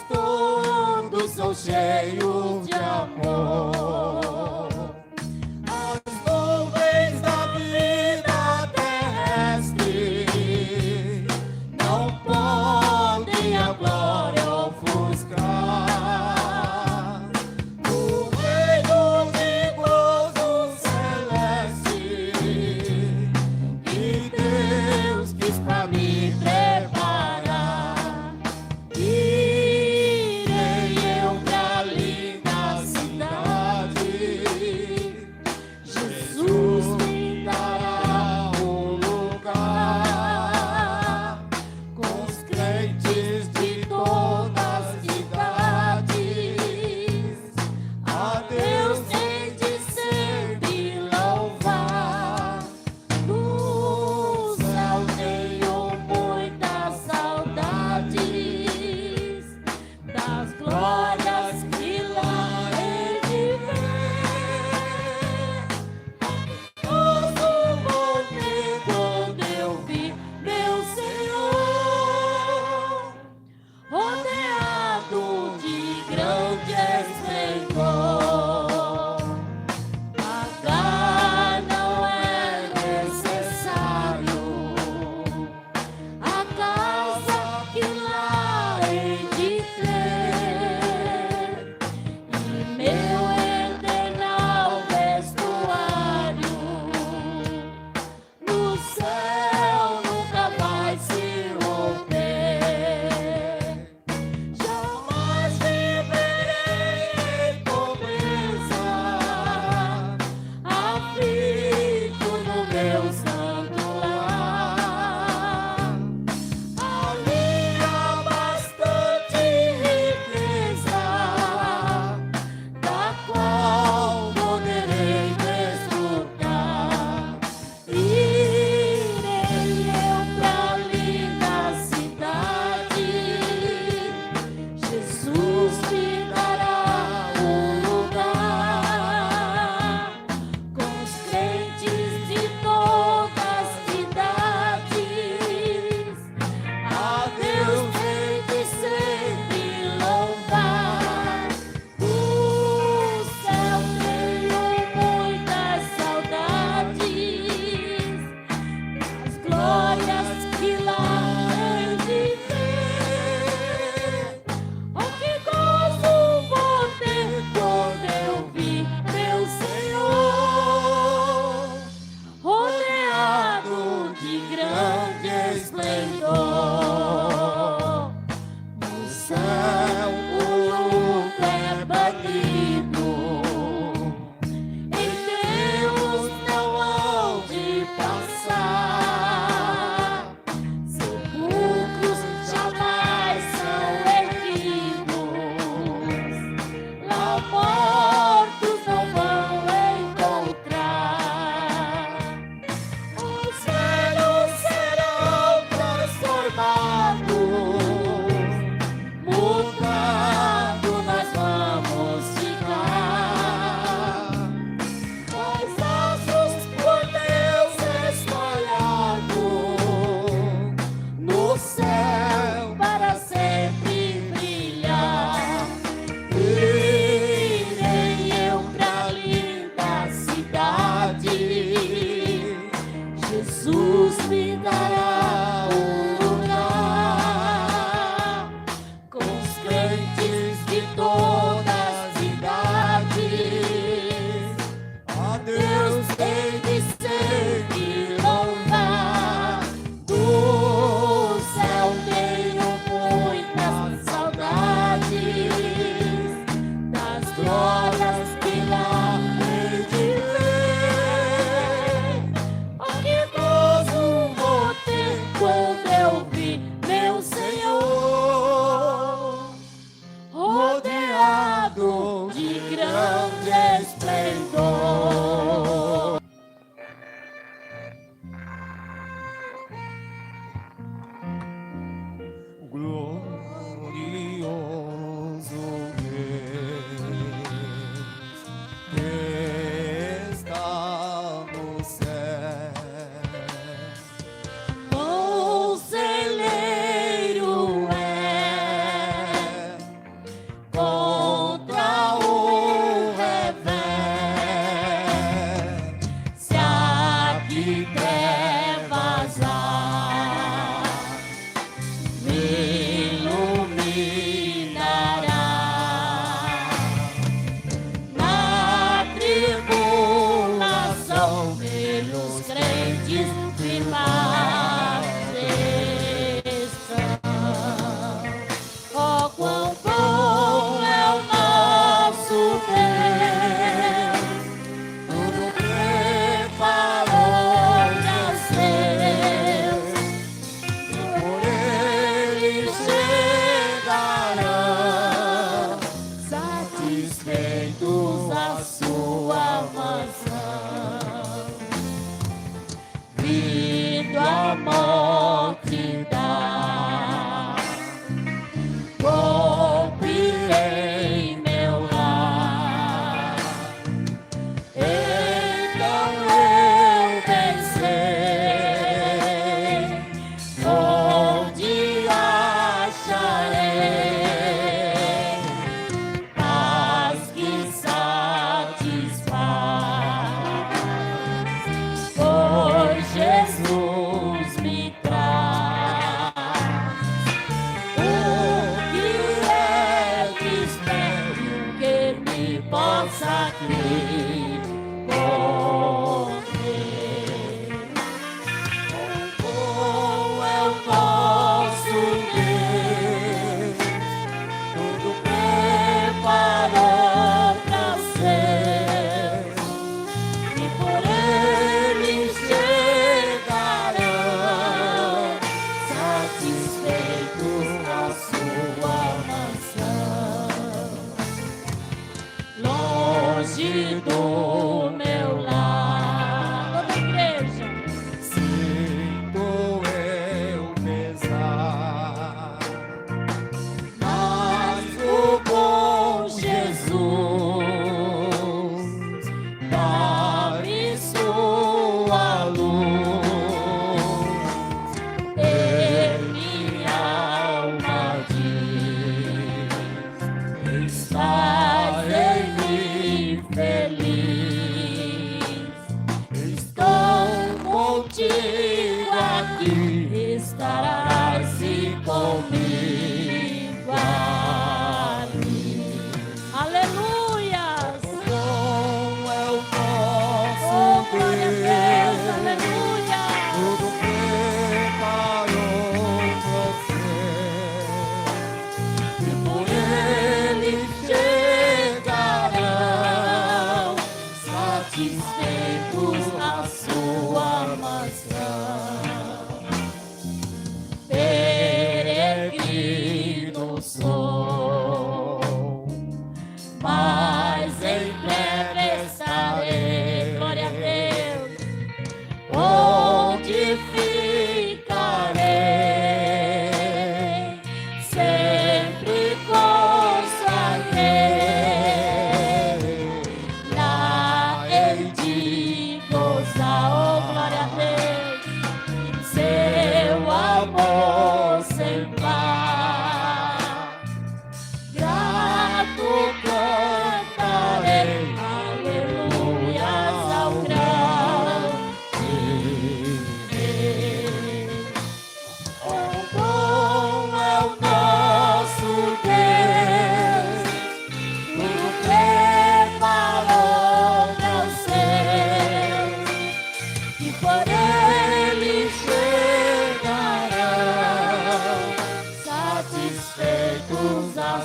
todos são cheios de amor. As nuvens da vida terrestre não podem a glória ofuscar. O reino de gozo celeste que Deus quis pra me preparar. Irei eu pra linda cidade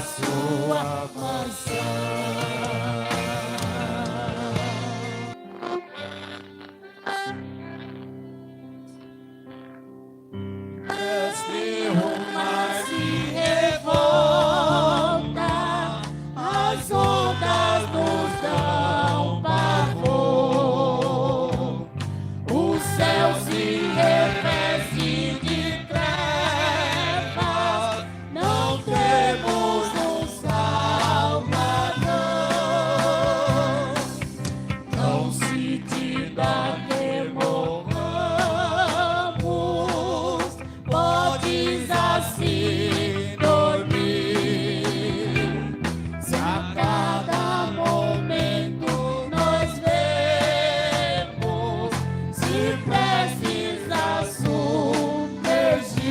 sua mansão. Mestre, o mar se revolta, as ondas nos dão pavor, o céu se reveste de trevas, não temos um Salvador. Não se diga que morramos, podes assim dormir. Se a cada momento nós vemos, se precisa submergir,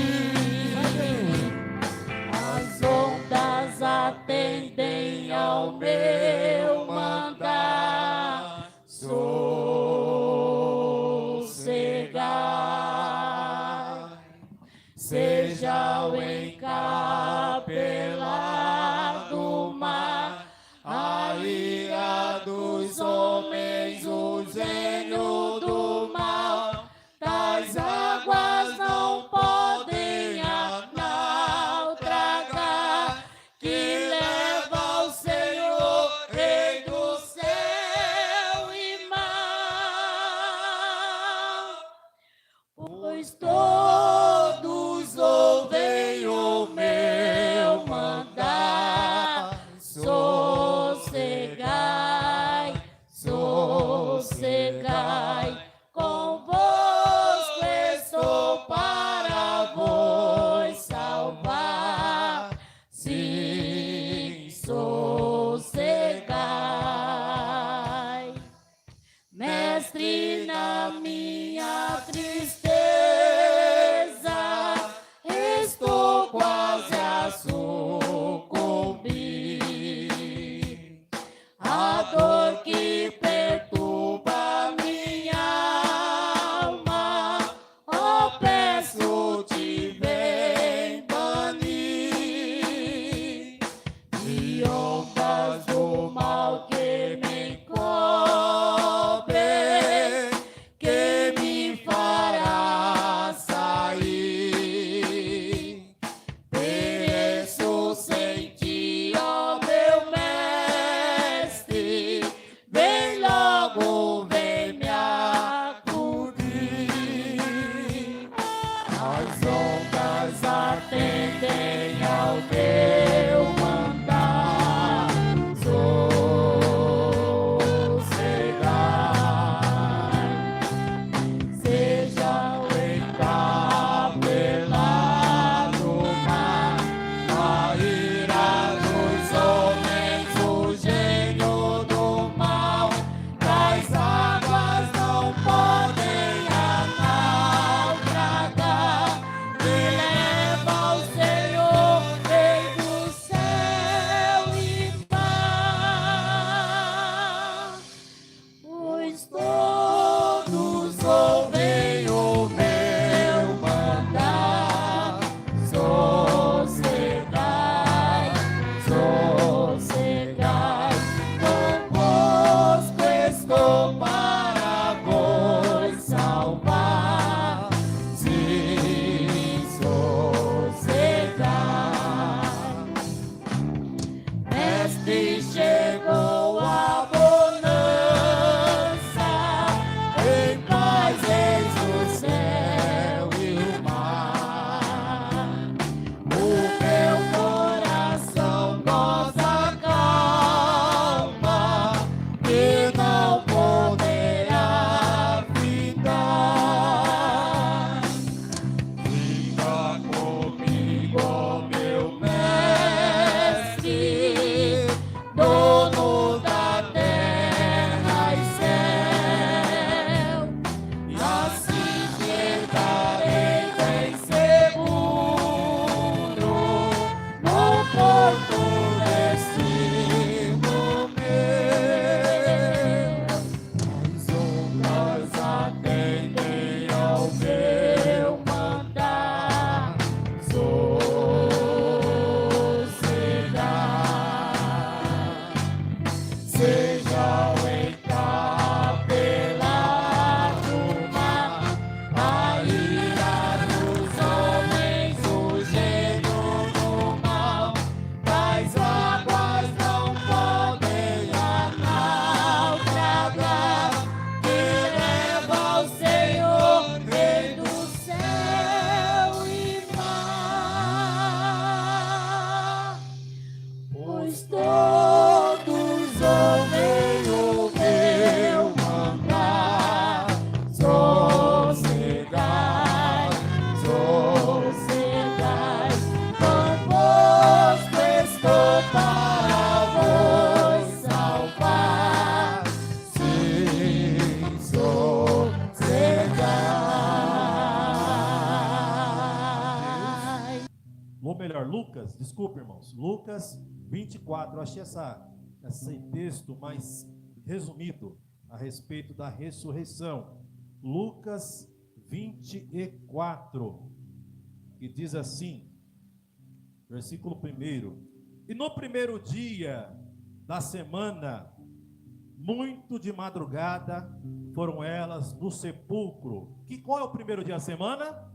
as ondas atendem ao meu mandar. Sossegai, seja o encapelar do mar, a ira dos homens, o gênio do mal. Tais águas não podem naufragar, que leva o Senhor, Rei do céu e mar. Pois todos ouvem o meu mandar. Sossegai, sossegai, convosco estou para vos salvar. Sim, sossegai. Mestre, na minha tristeza, estou quase a sucumbir. A dor que perturba minha alma, ó, peço-te, vem banir. E ondas do mal que me encobrem, que me fará sair. Pereço sem ti, ó meu mestre, vem logo, vem me acudir. As ondas atendem ao teu mandar. Sossegai, seja o encapelar do mar, a ira dos homens, o gênio do mal. Tais águas não podem naufragar, que leva o Senhor, Rei do céu e mar. Pois todos ouvem o meu mandar. Sossegai, sossegai, convosco estou para vos salvar. Sim, sossegai. Mestre, chegou a bonança, em paz eis o céu e o mar. O meu coração goza calma, que não poderá ficar. Fica comigo, ó meu mestre, sejam entrar pelo mar, a ira dos homens, o gênio do mal, tais águas não podem naufragar, que leva o Senhor, Rei do céu e mar, pois todos ouvem o meu mandar. Sociedade, convosco estou para vos salvar. Sim, sociedade. Ou melhor, Lucas, desculpa, irmãos, Lucas 24, eu achei esse texto mais resumido a respeito da ressurreição. Lucas 24, que diz assim, versículo 1: E no primeiro dia da semana, muito de madrugada, foram elas no sepulcro. Qual é o primeiro dia da semana?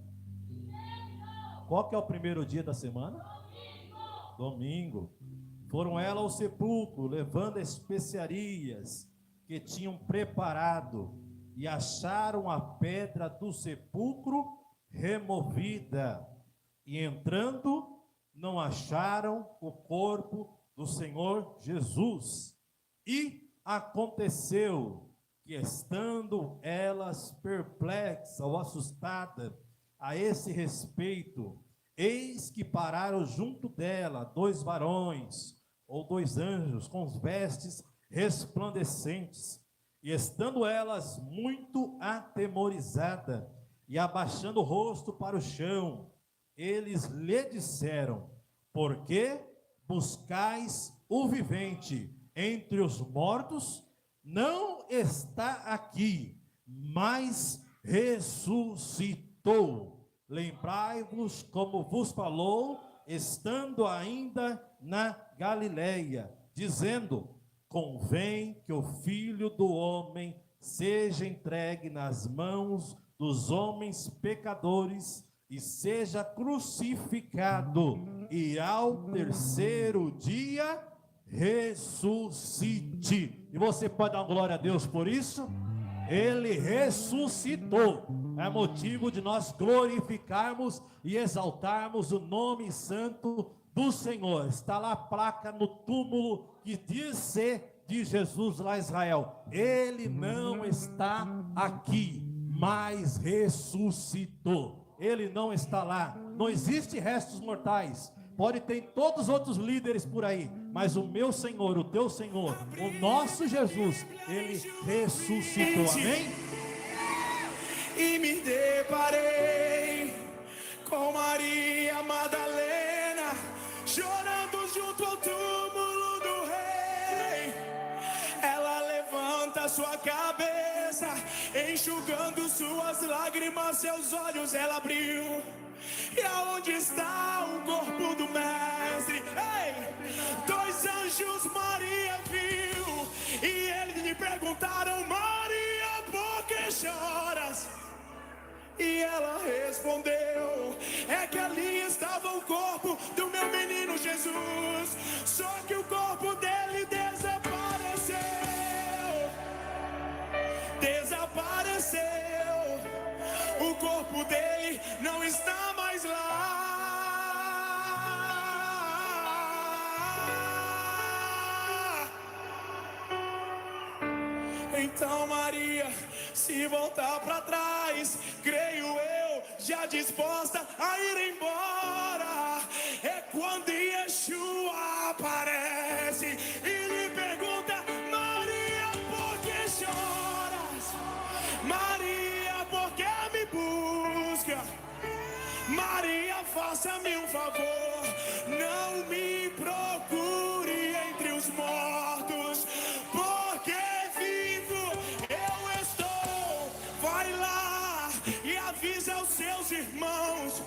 Qual que é o primeiro dia da semana? Domingo. Foram elas ao sepulcro, levando especiarias que tinham preparado, e acharam a pedra do sepulcro removida. E entrando, não acharam o corpo do Senhor Jesus. E aconteceu que, estando elas perplexas ou assustadas a esse respeito, eis que pararam junto dela 2 varões, ou 2 anjos, com vestes resplandecentes. E estando elas muito atemorizadas, e abaixando o rosto para o chão, eles lhe disseram: por que buscais o vivente entre os mortos? Não está aqui, mas ressuscitou. Lembrai-vos como vos falou, estando ainda na Galileia, dizendo: convém que o Filho do Homem seja entregue nas mãos dos homens pecadores, e seja crucificado, e ao terceiro dia ressuscite. E você pode dar glória a Deus por isso? Ele ressuscitou. É motivo de nós glorificarmos e exaltarmos o nome santo do Senhor. Está lá a placa no túmulo que diz ser de Jesus lá em Israel. Ele não está aqui, mas ressuscitou. Ele não está lá. Não existe restos mortais. Pode ter todos os outros líderes por aí, mas o meu Senhor, o teu Senhor, o nosso Jesus, Ele ressuscitou. Amém? E me deparei com Maria Madalena, chorando junto ao túmulo do rei. Ela levanta sua cabeça, enxugando suas lágrimas, seus olhos ela abriu. E aonde está o corpo do mestre? Ei! 2 anjos Maria viu, e eles lhe perguntaram: Maria, por que choras? E ela respondeu: é que ali estava o corpo do meu menino Jesus, só que o corpo dele desapareceu. O corpo dele não está mais lá. Então Maria se voltar para trás, creio eu, já disposta a ir embora, é quando Yeshua aparece e lhe pergunta: Maria, por que choras? Maria, por que me busca? Maria, faça-me um favor, não me procure entre os mortos, porque vivo eu estou. Vai lá e avisa aos seus irmãos,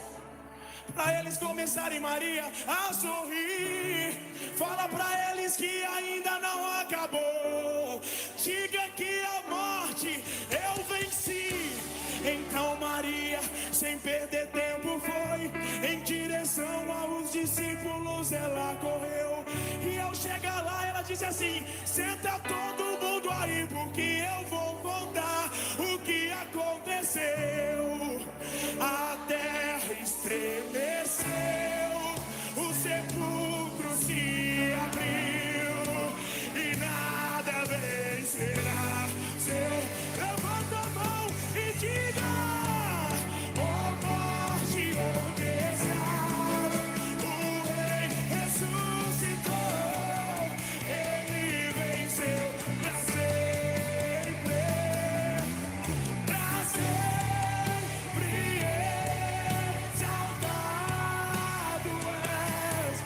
para eles começarem, Maria, a sorrir. Fala para eles que ainda não acabou. Jesus ela correu. E ao chegar lá ela disse assim: senta todo mundo aí, porque eu vou contar o que aconteceu. A terra estremeceu, o sepulcro se abriu e nada vencerá. Levanta a mão e diga: ó morte, onde estás? O rei ressuscitou, ele venceu pra sempre, pra sempre exaltado és.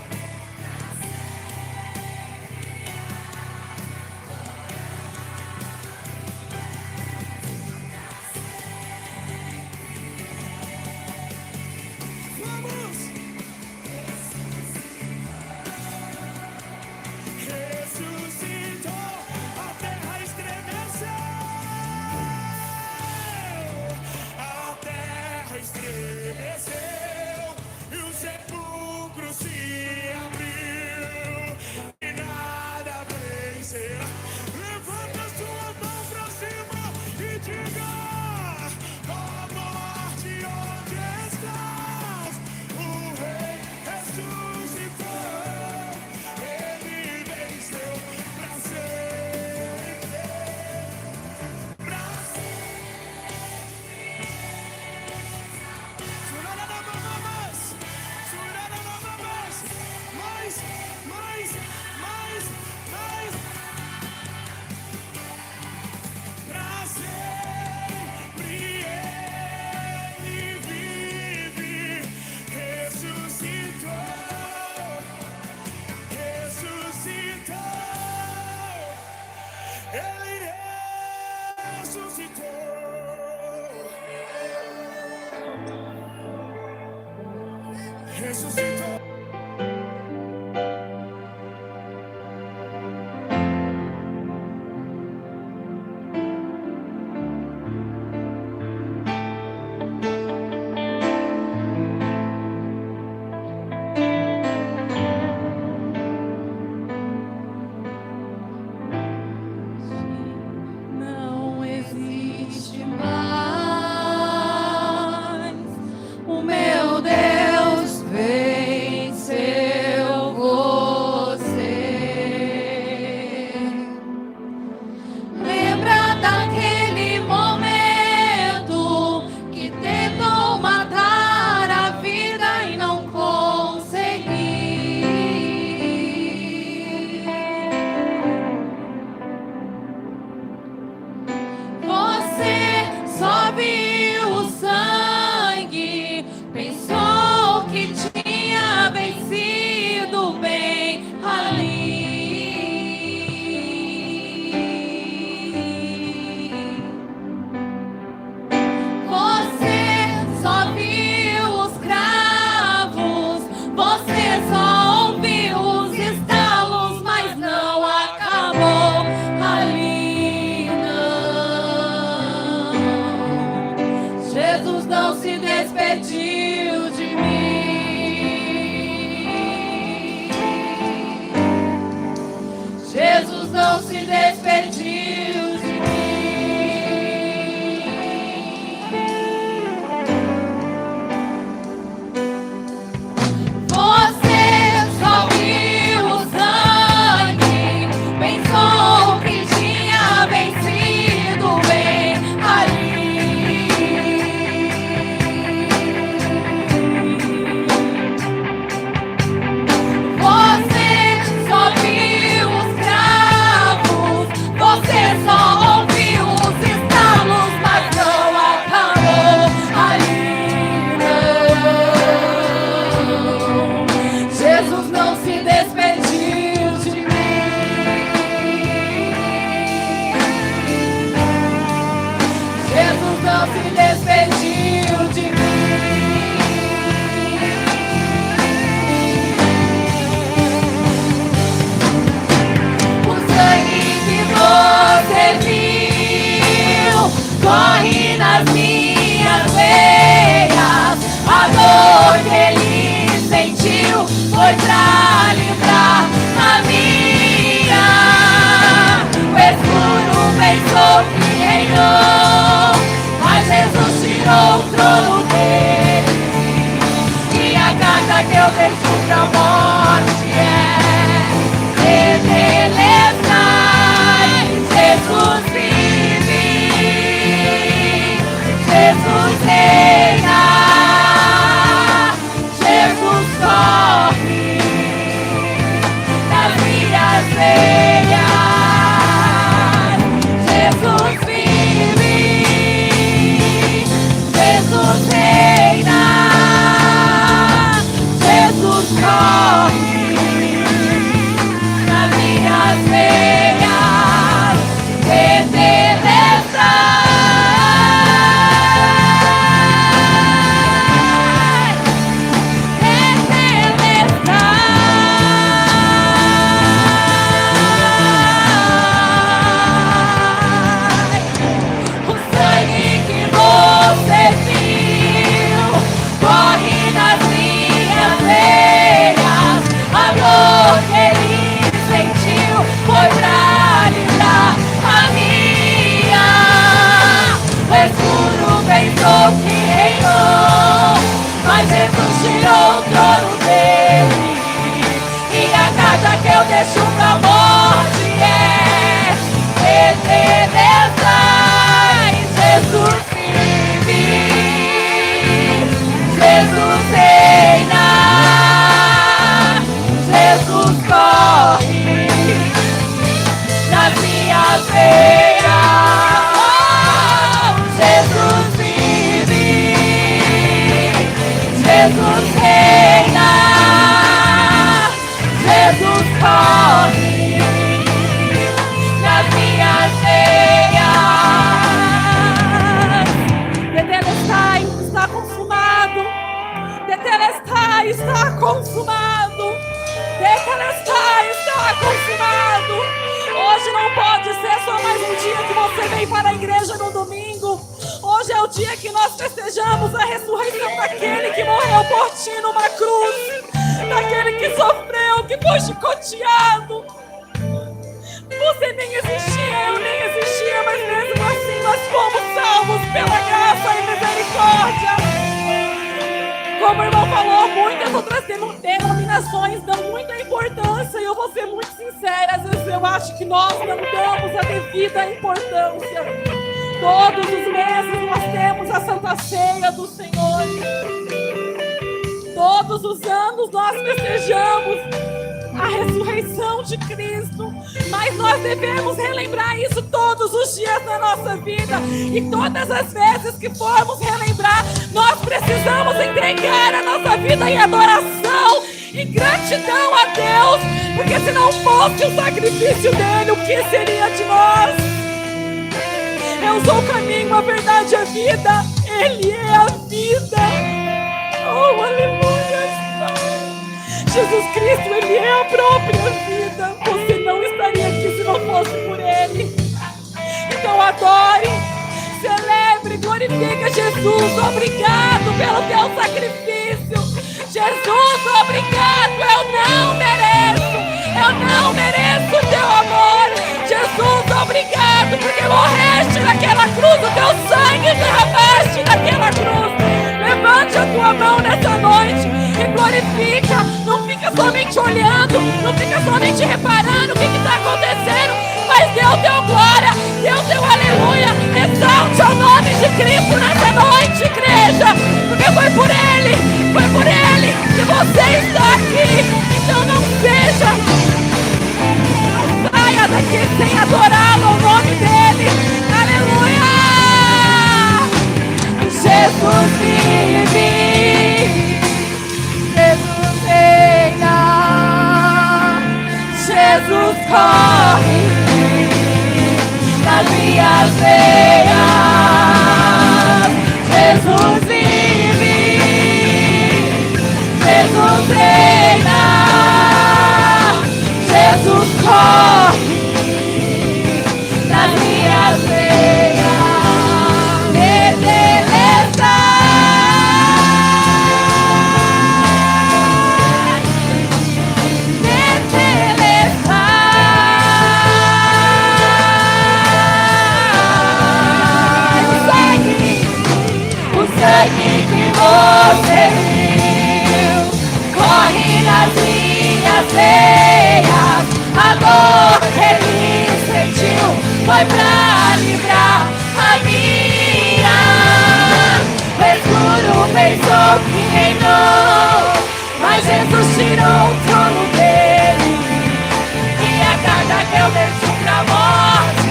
Vamos! Ressuscitou, a terra estremeceu, a terra estremeceu, e o sepulcro se abriu, e nada vencerá. Levanta sua mão pra cima e diga: ó morte, onde estás? O rei ressuscitou, ele venceu pra sempre, pra sempre. Surara na mamãs, surara na mamãs, mais, mais, mais, mais. Pra sempre ele vive, ressuscitou, ressuscitou, ele ressuscitou, ressuscitou. Não existe mais. O meu Deus venceu você. Lembra daquele momento que tentou matar a vida e não conseguiu. Você só viu o sangue, pensou que tinha vencido bem ali. Você só viu os cravos, você só ouviu os estalos, mas não acabou ali, não. Jesus não se despediu de mim. Jesus não se despediu de mim. Você só viu o sangue, pensou que tinha vencido bem ali. Você só viu os cravos, consumado. Tetelestai, está consumado. Hoje não pode ser só mais um dia que você vem para a igreja no domingo. Hoje é o dia que nós festejamos a ressurreição daquele que morreu por ti numa cruz, daquele que sofreu, que foi chicoteado. Você nem existia, eu nem existia, mas mesmo assim nós fomos salvos pela graça e misericórdia. Como o irmão falou, muitas outras denominações dão muita importância, e eu vou ser muito sincera, às vezes eu acho que nós não damos a devida importância. Todos os meses nós temos a Santa Ceia do Senhor. Todos os anos nós festejamos a ressurreição de Cristo, mas nós devemos relembrar isso todos os dias da nossa vida, e todas as vezes que formos relembrar, nós precisamos entregar a nossa vida em adoração e gratidão a Deus, porque se não fosse o sacrifício dele, o que seria de nós? Eu sou o caminho, a verdade e a vida, ele é a vida. Oh, aleluia! Jesus Cristo, ele é a própria vida. Você não estaria aqui se não fosse por ele. Então adore, celebre, glorifique Jesus. Obrigado pelo teu sacrifício. Jesus, obrigado. Eu não mereço o teu amor. Jesus, obrigado porque morreste naquela cruz. O teu sangue derramaste naquela cruz. Levante a tua mão nessa noite e glorifica. Não fica somente olhando, não fica somente reparando o que está acontecendo, mas dê o teu glória, dê o teu aleluia. Exalte o nome de Cristo nessa noite, igreja, porque foi por Ele que você está aqui. Então não saia daqui sem adorá-lo, o nome dEle. Aleluia! Jesus vive, Jesus reina, Jesus corre nas minhas veias. Jesus vive, Jesus reina, Jesus corre nas minhas veias. Você viu, corre nas minhas veias. A dor que ele sentiu foi pra livrar a minha. O escuro pensou que reinou, mas Jesus tirou o trono dele. E a carga que eu deixo pra morte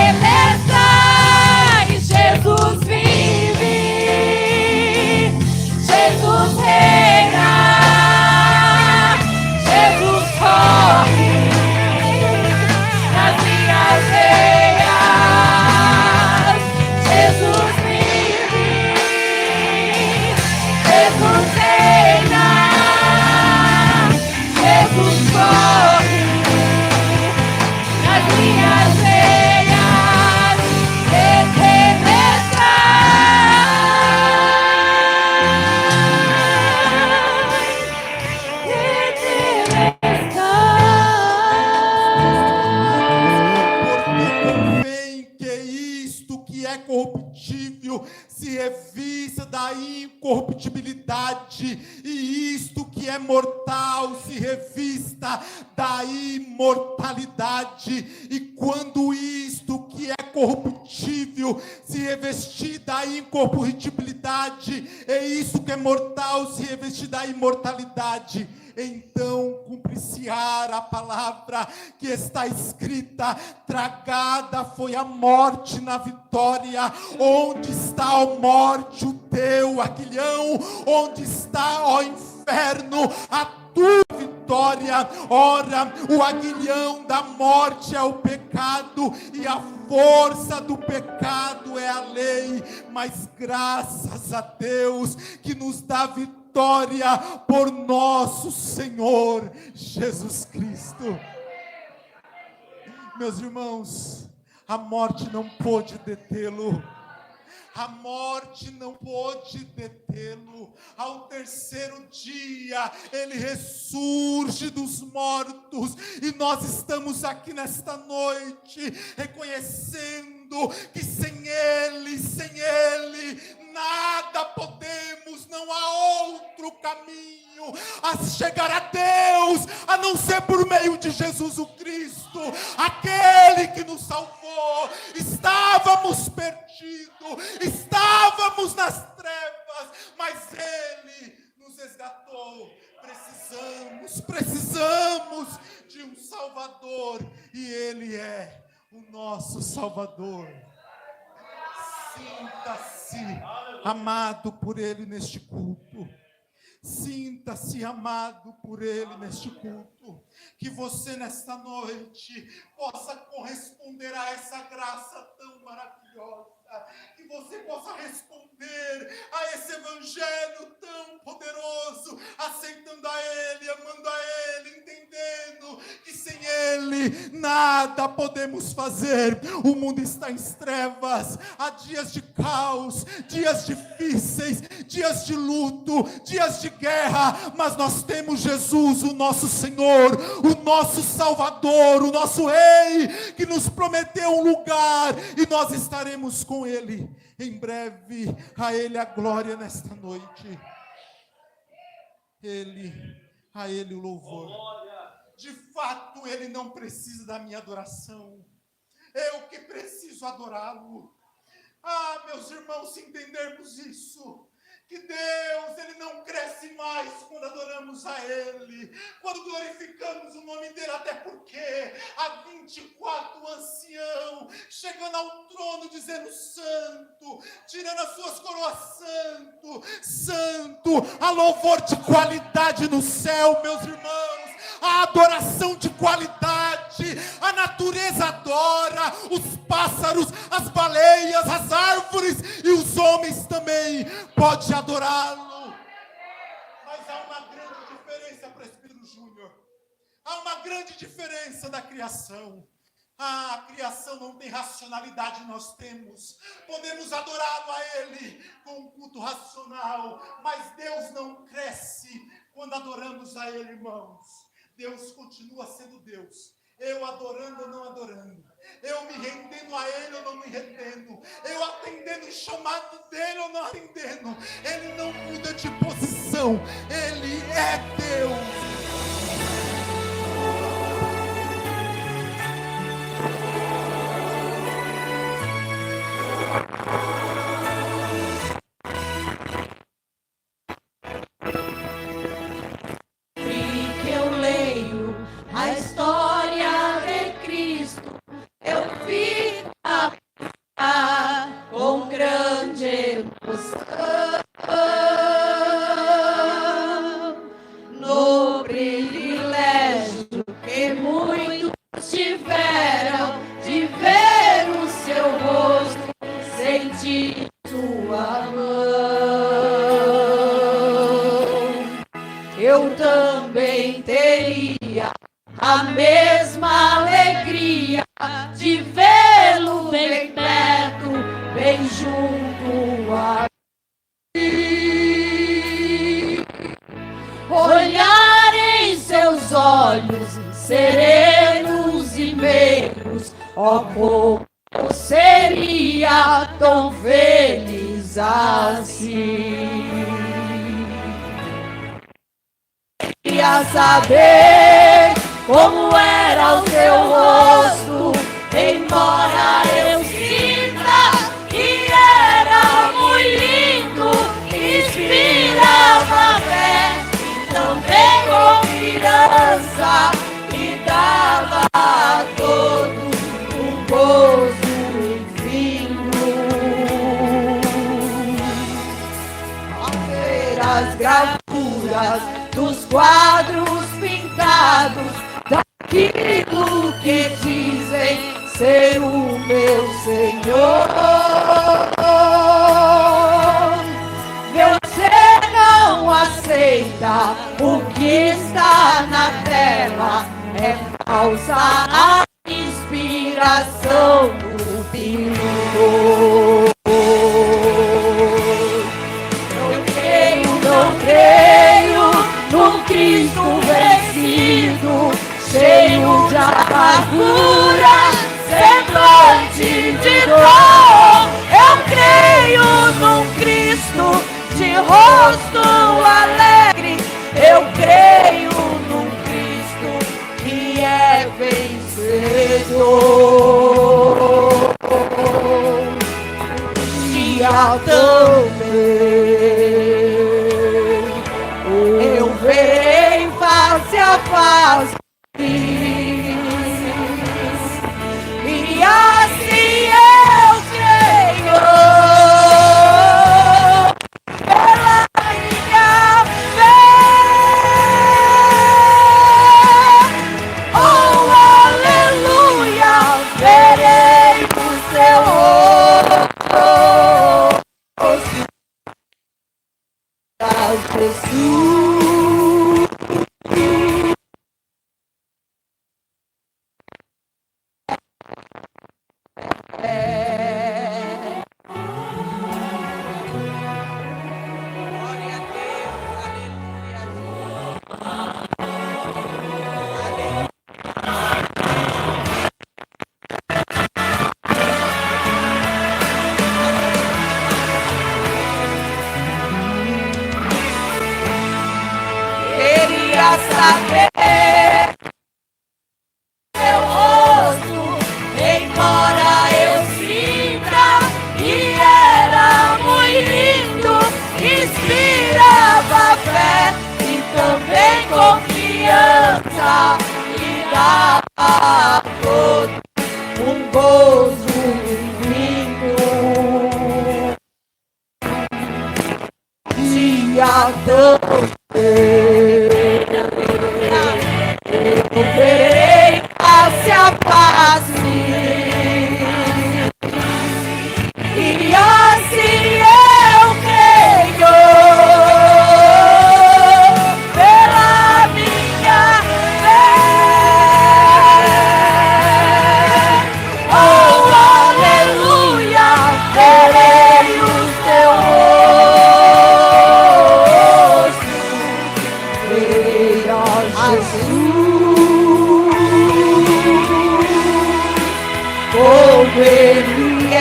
beleza. E Jesus vive, Jesus reina, Jesus corre nas minhas veias. Jesus vive, Jesus reina, Jesus corre nas minhas veias. Corruptível se revista da incorruptibilidade, e isto que é mortal se revista da imortalidade. E quando isto que é corruptível se revestir da incorruptibilidade, é isso que é mortal se revestir da imortalidade, então cumprir-se-á a palavra que está escrita: tragada foi a morte na vitória. Onde está, ó morte, o teu aguilhão? Onde está, ó inferno, a tua vitória? Ora, o aguilhão da morte é o pecado, e a força do pecado é a lei, mas graças a Deus que nos dá vitória vitória por nosso Senhor Jesus Cristo. Meus irmãos, a morte não pôde detê-lo. A morte não pôde detê-lo. Ao terceiro dia, ele ressurge dos mortos. E nós estamos aqui nesta noite, reconhecendo que sem ele, nada podemos, não há outro caminho a chegar a Deus, a não ser por meio de Jesus o Cristo, aquele que nos salvou. Estávamos perdidos, estávamos nas trevas, mas Ele nos resgatou. Precisamos de um Salvador, e Ele é o nosso Salvador. Sinta-se amado por Ele neste culto. Sinta-se amado por Ele neste culto. Que você nesta noite possa corresponder a essa graça tão maravilhosa. Que você possa responder a esse evangelho tão poderoso, aceitando a Ele, amando a Ele, entendendo que sem Ele nada podemos fazer. O mundo está em trevas, há dias de caos, dias difíceis, dias de luto, dias de guerra, mas nós temos Jesus, o nosso Senhor, o nosso Salvador, o nosso Rei, que nos prometeu um lugar, e nós estaremos com Ele em breve. A Ele a glória nesta noite. A Ele o louvor. De fato, Ele não precisa da minha adoração. Eu que preciso adorá-lo. Ah, meus irmãos, se entendermos isso, que Deus, Ele não cresce mais quando adoramos a Ele, quando glorificamos o nome dEle, até porque há 24 anciãos chegando ao trono dizendo santo, tirando as suas coroas, santo, santo. Há louvor de qualidade no céu, meus irmãos, a adoração de qualidade, a natureza adora, os pássaros, as baleias, as árvores e os homens também podem adorá-lo. Mas há uma grande diferença, Presbítero Júnior. Há uma grande diferença da criação. A criação não tem racionalidade, nós temos. Podemos adorá-lo a Ele com um culto racional, mas Deus não cresce quando adoramos a Ele, irmãos. Deus continua sendo Deus. Eu adorando ou não adorando, eu me rendendo a Ele ou não me rendendo, eu atendendo o chamado dEle ou não atendendo, Ele não muda de posição, Ele é Deus. Que eu leio a história de Cristo, eu fico a pensar com grande emoção no privilégio que muitos tiveram de ver o seu rosto, sentir sua mão. Eu também teria a mesma alegria de vê-lo bem perto, bem junto a mim. Olhar em seus olhos serenos e meigos, ó, como eu seria tão feliz assim. Queria saber como era o seu rosto, embora eu sinta que era muito lindo, inspirava fé e também confiança, e dava a todos um gozo infinito. Ao ver as gravuras dos quadros pintados, daquilo que dizem ser o meu Senhor, você não aceita é falsa a inspiração do Senhor. Não creio num Cristo vencido, cheio de amargura, semblante de dor. Eu creio num Cristo de rosto alegre. Eu creio num Cristo que é vencedor. Dia também eu verei face a face, e assim eu creio pela minha fé. Oh, aleluia, verei o seu rosto, Jesus. Glória a Deus, aleluia. Queria saber seu rosto, embora eu sinta que era muito lindo, inspirava fé e também confiança e dava a todos um gozo lindo. Dia eu verei face a face, e assim eu creio pela minha fé. Oh, aleluia, verei o seu rosto, verei a Jesus como Ele é.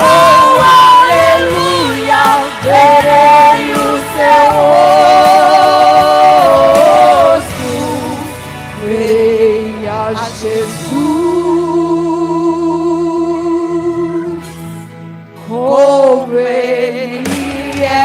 Oh, aleluia, verei o seu rosto, verei a Jesus como Ele é.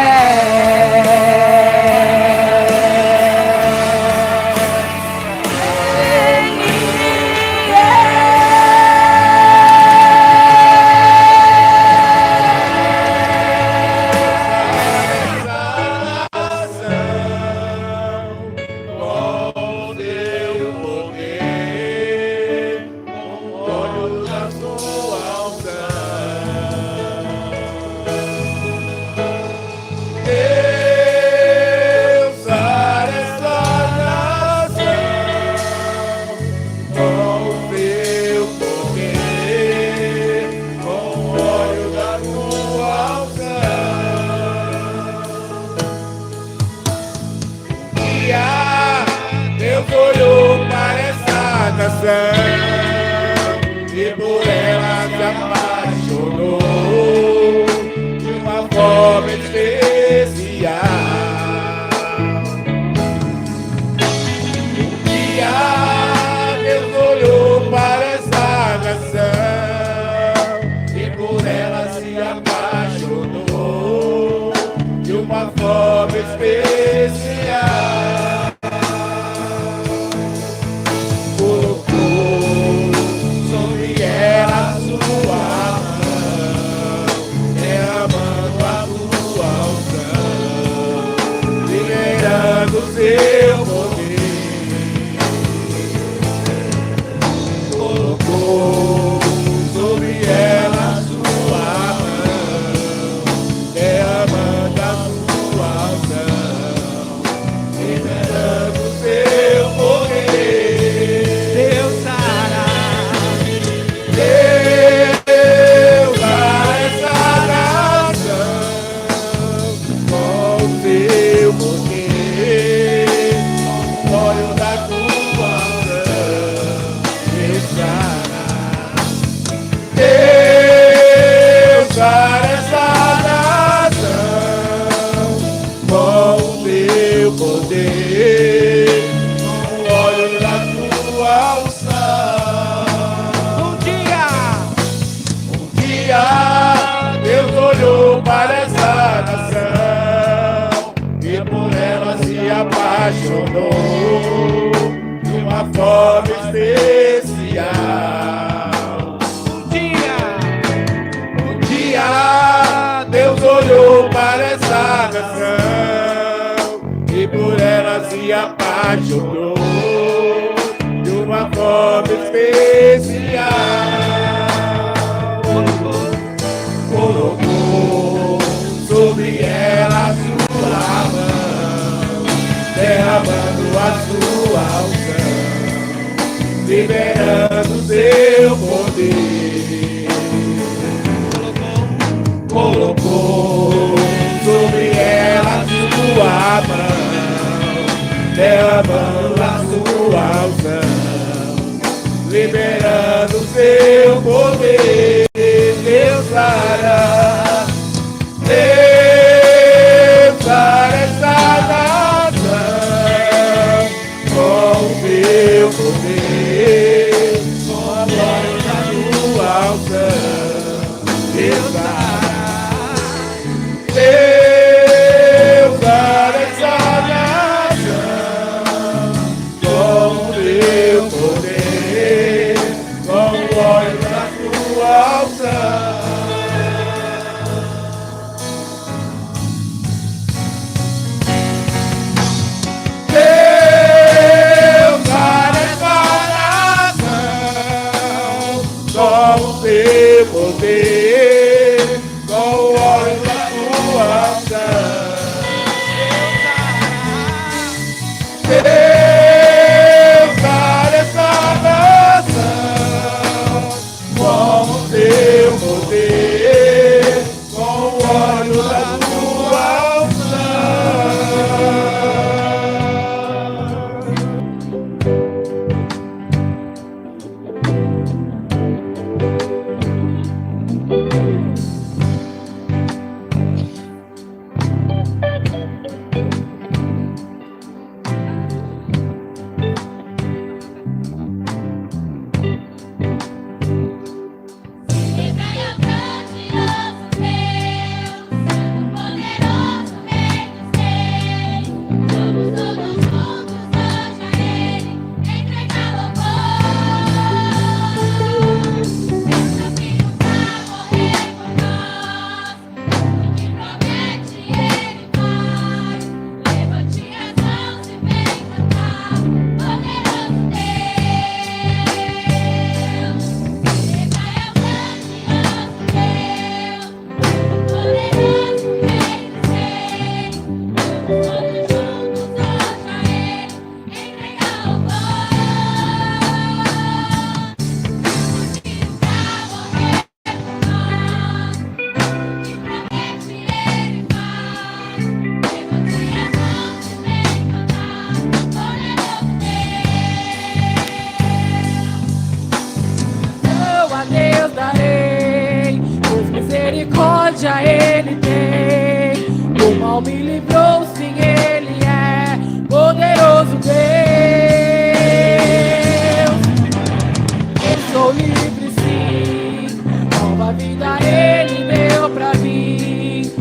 Deus olhou para essa nação e por ela se apaixonou de uma forma especial. Um dia Deus olhou para essa nação e por ela se apaixonou de uma forma especial. Colocou uma forma especial. Um dia Deus olhou para essa nação e por ela se apaixonou de uma forma especial. Colocou sobre ela sua mão, derramando a sua unção, liberando seu poder. Colocou sobre ela sua mão, derramando a sua unção, liberando seu poder. Deus fará, Deus fará essa nação com o seu poder, com a glória da tua unção. Deus fará, Deus fará essa nação com o seu poder, com a glória da tua unção. Teu poder, com o óleo da tua unção. Deus dará essa nação com o teu poder, com o óleo da tua unção. Misericórdia ele tem, do mal me livrou, sim, ele é poderoso Deus. Eu sou livre, sim, nova vida ele deu pra mim.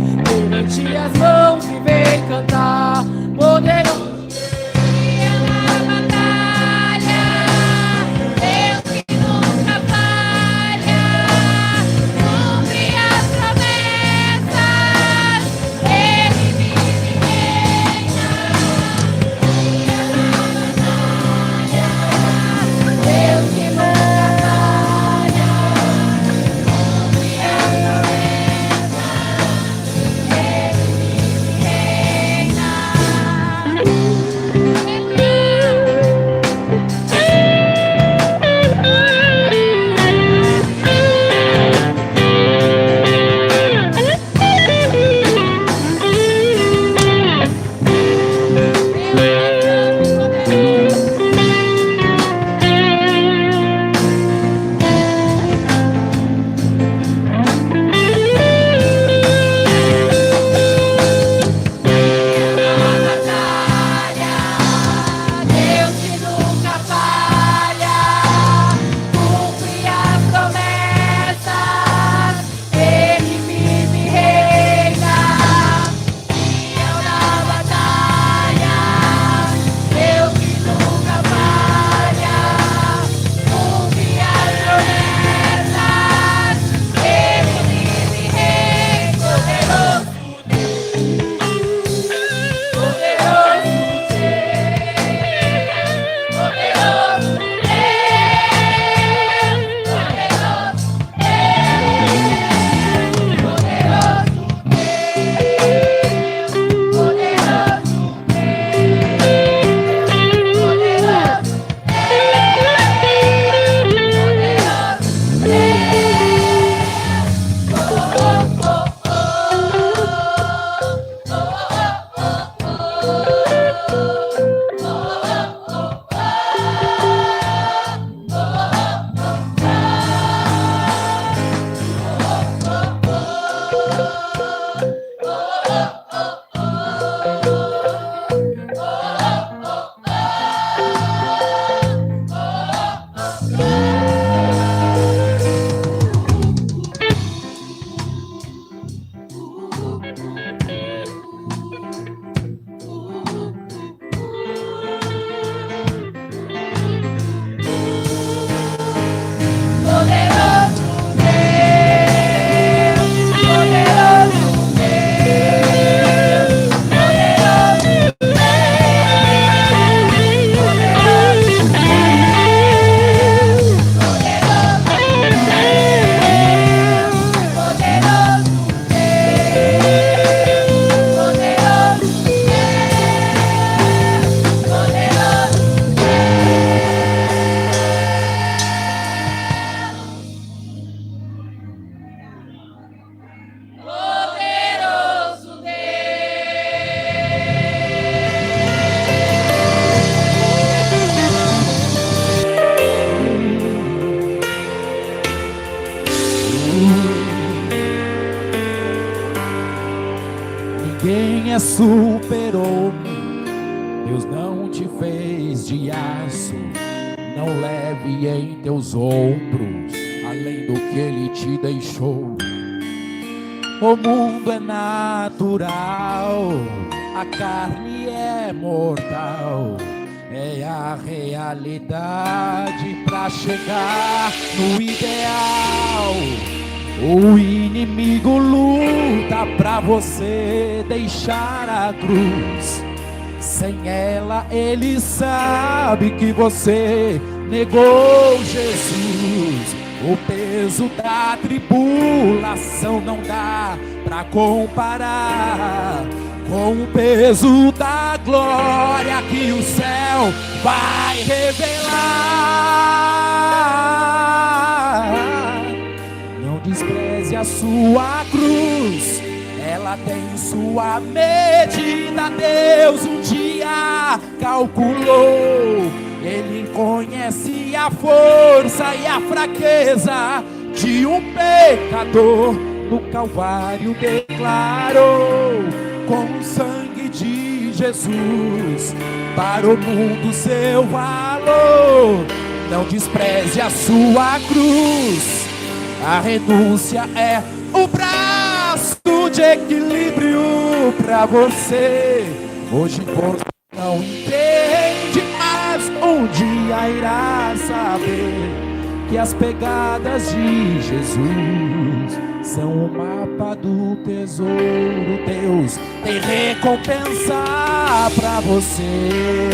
Levante as mãos e vem cantar, poderoso. Ele me superou-me. Deus não te fez de aço, não leve em teus ombros além do que Ele te deixou. O mundo é natural, a carne é mortal. É a realidade pra chegar no ideal. O inimigo luta pra você deixar a cruz. Sem ela ele sabe que você negou Jesus. O peso da tribulação não dá pra comparar com o peso da glória que o céu vai revelar. Não despreze a sua cruz, ela tem sua medida. Deus um dia calculou. Ele conhece a força e a fraqueza de um pecador. No Calvário declarou com o sangue de Jesus para o mundo seu valor. Não despreze a sua cruz, a renúncia é o braço de equilíbrio para você. Hoje você não entende, mas um dia irá saber que as pegadas de Jesus são o mapa do tesouro. Deus tem recompensa pra você.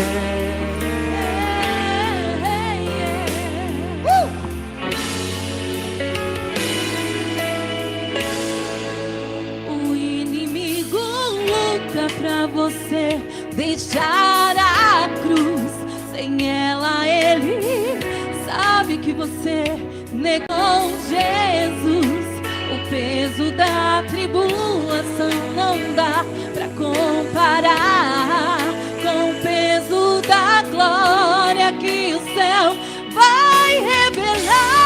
O inimigo luta pra você deixar a cruz. Sem ela ele sabe que você negou Jesus. O peso da tribulação não dá pra comparar com o peso da glória que o céu vai revelar.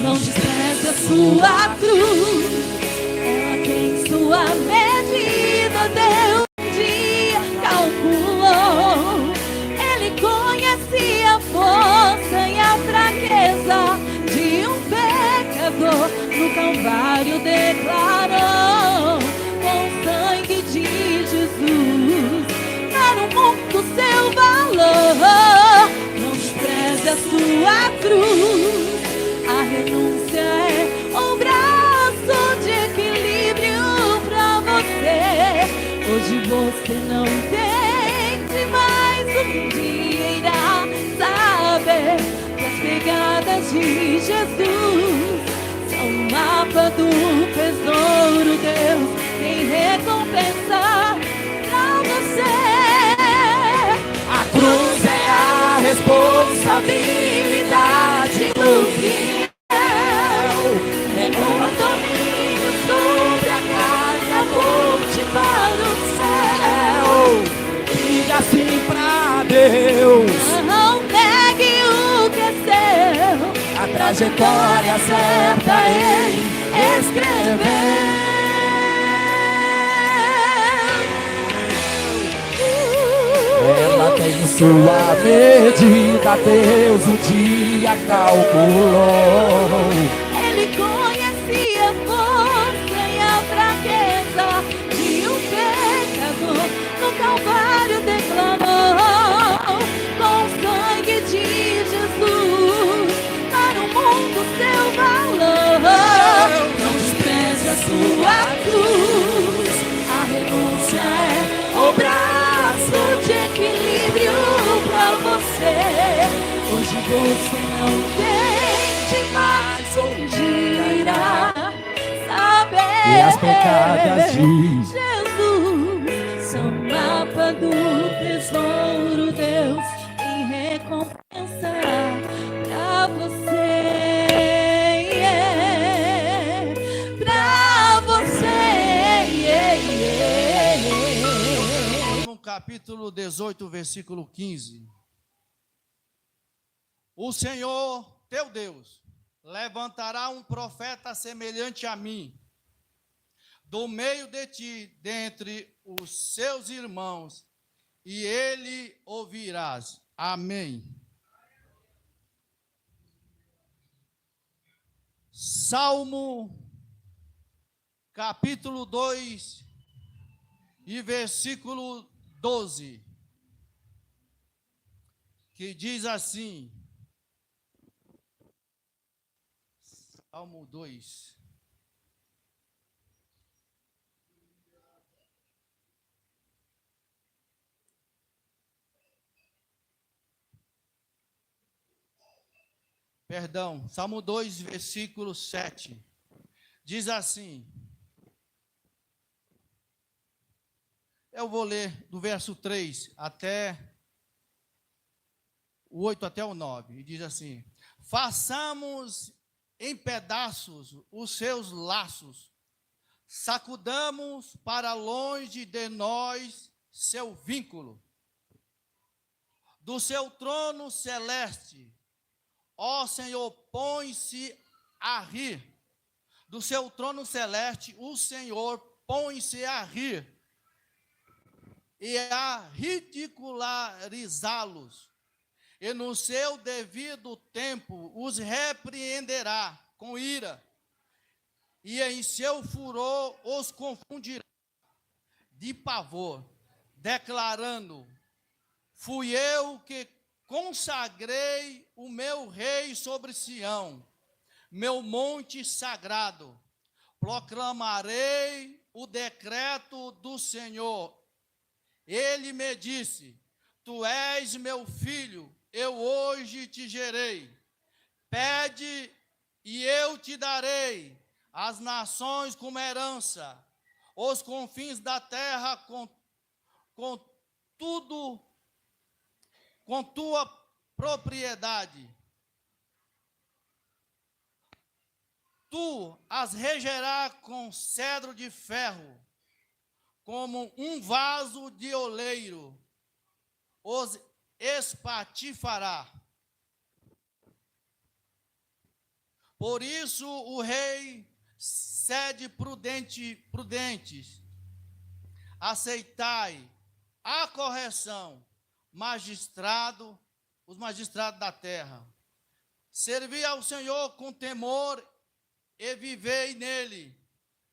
Não despreze a sua cruz, ela tem sua medida. Deus um dia calculou. Ele conhece a força e a fraqueza de um pecador. No Calvário declarou com o sangue de Jesus para o mundo seu valor. Não despreze a sua cruz, a renúncia é um braço de equilíbrio pra você. Hoje você não entende, mas um dia irá saber que as pegadas de Jesus são o mapa do tesouro. Deus tem recompensa pra você. A cruz é a responsabilidade do fiel. É com o domínio sobre a casa, volte para o céu. Diga sim pra Deus. Não negue o que é seu. A trajetória certa ele escreveu. Ela tem sua medida, Deus um dia calculou. Ele conhece a força e a fraqueza de um pecador. No Calvário declarou com o sangue de Jesus para o mundo seu valor. Não despreze a sua cruz, a renúncia é o braço de equilíbrio pra você. Hoje você não entende, mas um dia irá saber. E as pegadas de Jesus são o mapa do tesouro. Deus tem recompensa pra você. Pra você. No capítulo 18, versículo 15. O Senhor, teu Deus, levantará um profeta semelhante a mim, do meio de ti, dentre os seus irmãos, e ele ouvirás. Amém. Salmo, capítulo 2, e versículo 12, que diz assim, Salmo 2. Perdão, Salmo 2, versículo 7. Diz assim, eu vou ler do verso 3 até o 8 até o 9, e diz assim, façamos em pedaços os seus laços, sacudamos para longe de nós seu vínculo, do seu trono celeste, ó Senhor, põe-se a rir, do seu trono celeste, o Senhor põe-se a rir, e a ridicularizá-los, e no seu devido tempo os repreenderá com ira, e em seu furor os confundirá de pavor, declarando, fui eu que consagrei o meu rei sobre Sião, meu monte sagrado, proclamarei o decreto do Senhor. Ele me disse, tu és meu filho, eu hoje te gerei. Pede e eu te darei as nações como herança, os confins da terra com tudo, com tua propriedade. Tu as regerás com cedro de ferro, como um vaso de oleiro, os espatifará. Por isso o rei cede prudentes, aceitai a correção, os magistrados da terra. Servi ao Senhor com temor e vivei nele,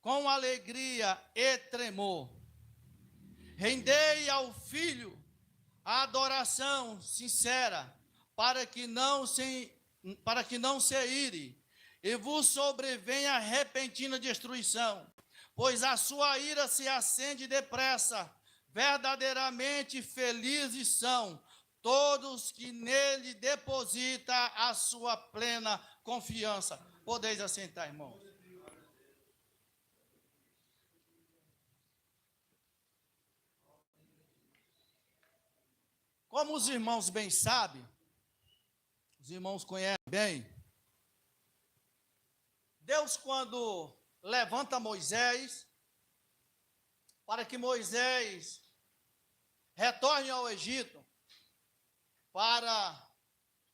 com alegria e tremor. Rendei ao Filho a adoração sincera, para que não se ire, e vos sobrevenha repentina destruição, pois a sua ira se acende depressa. Verdadeiramente felizes são todos que nele depositam a sua plena confiança. Podeis assentar, irmãos. Como os irmãos bem sabem, os irmãos conhecem bem, Deus, quando levanta Moisés, para que Moisés retorne ao Egito, para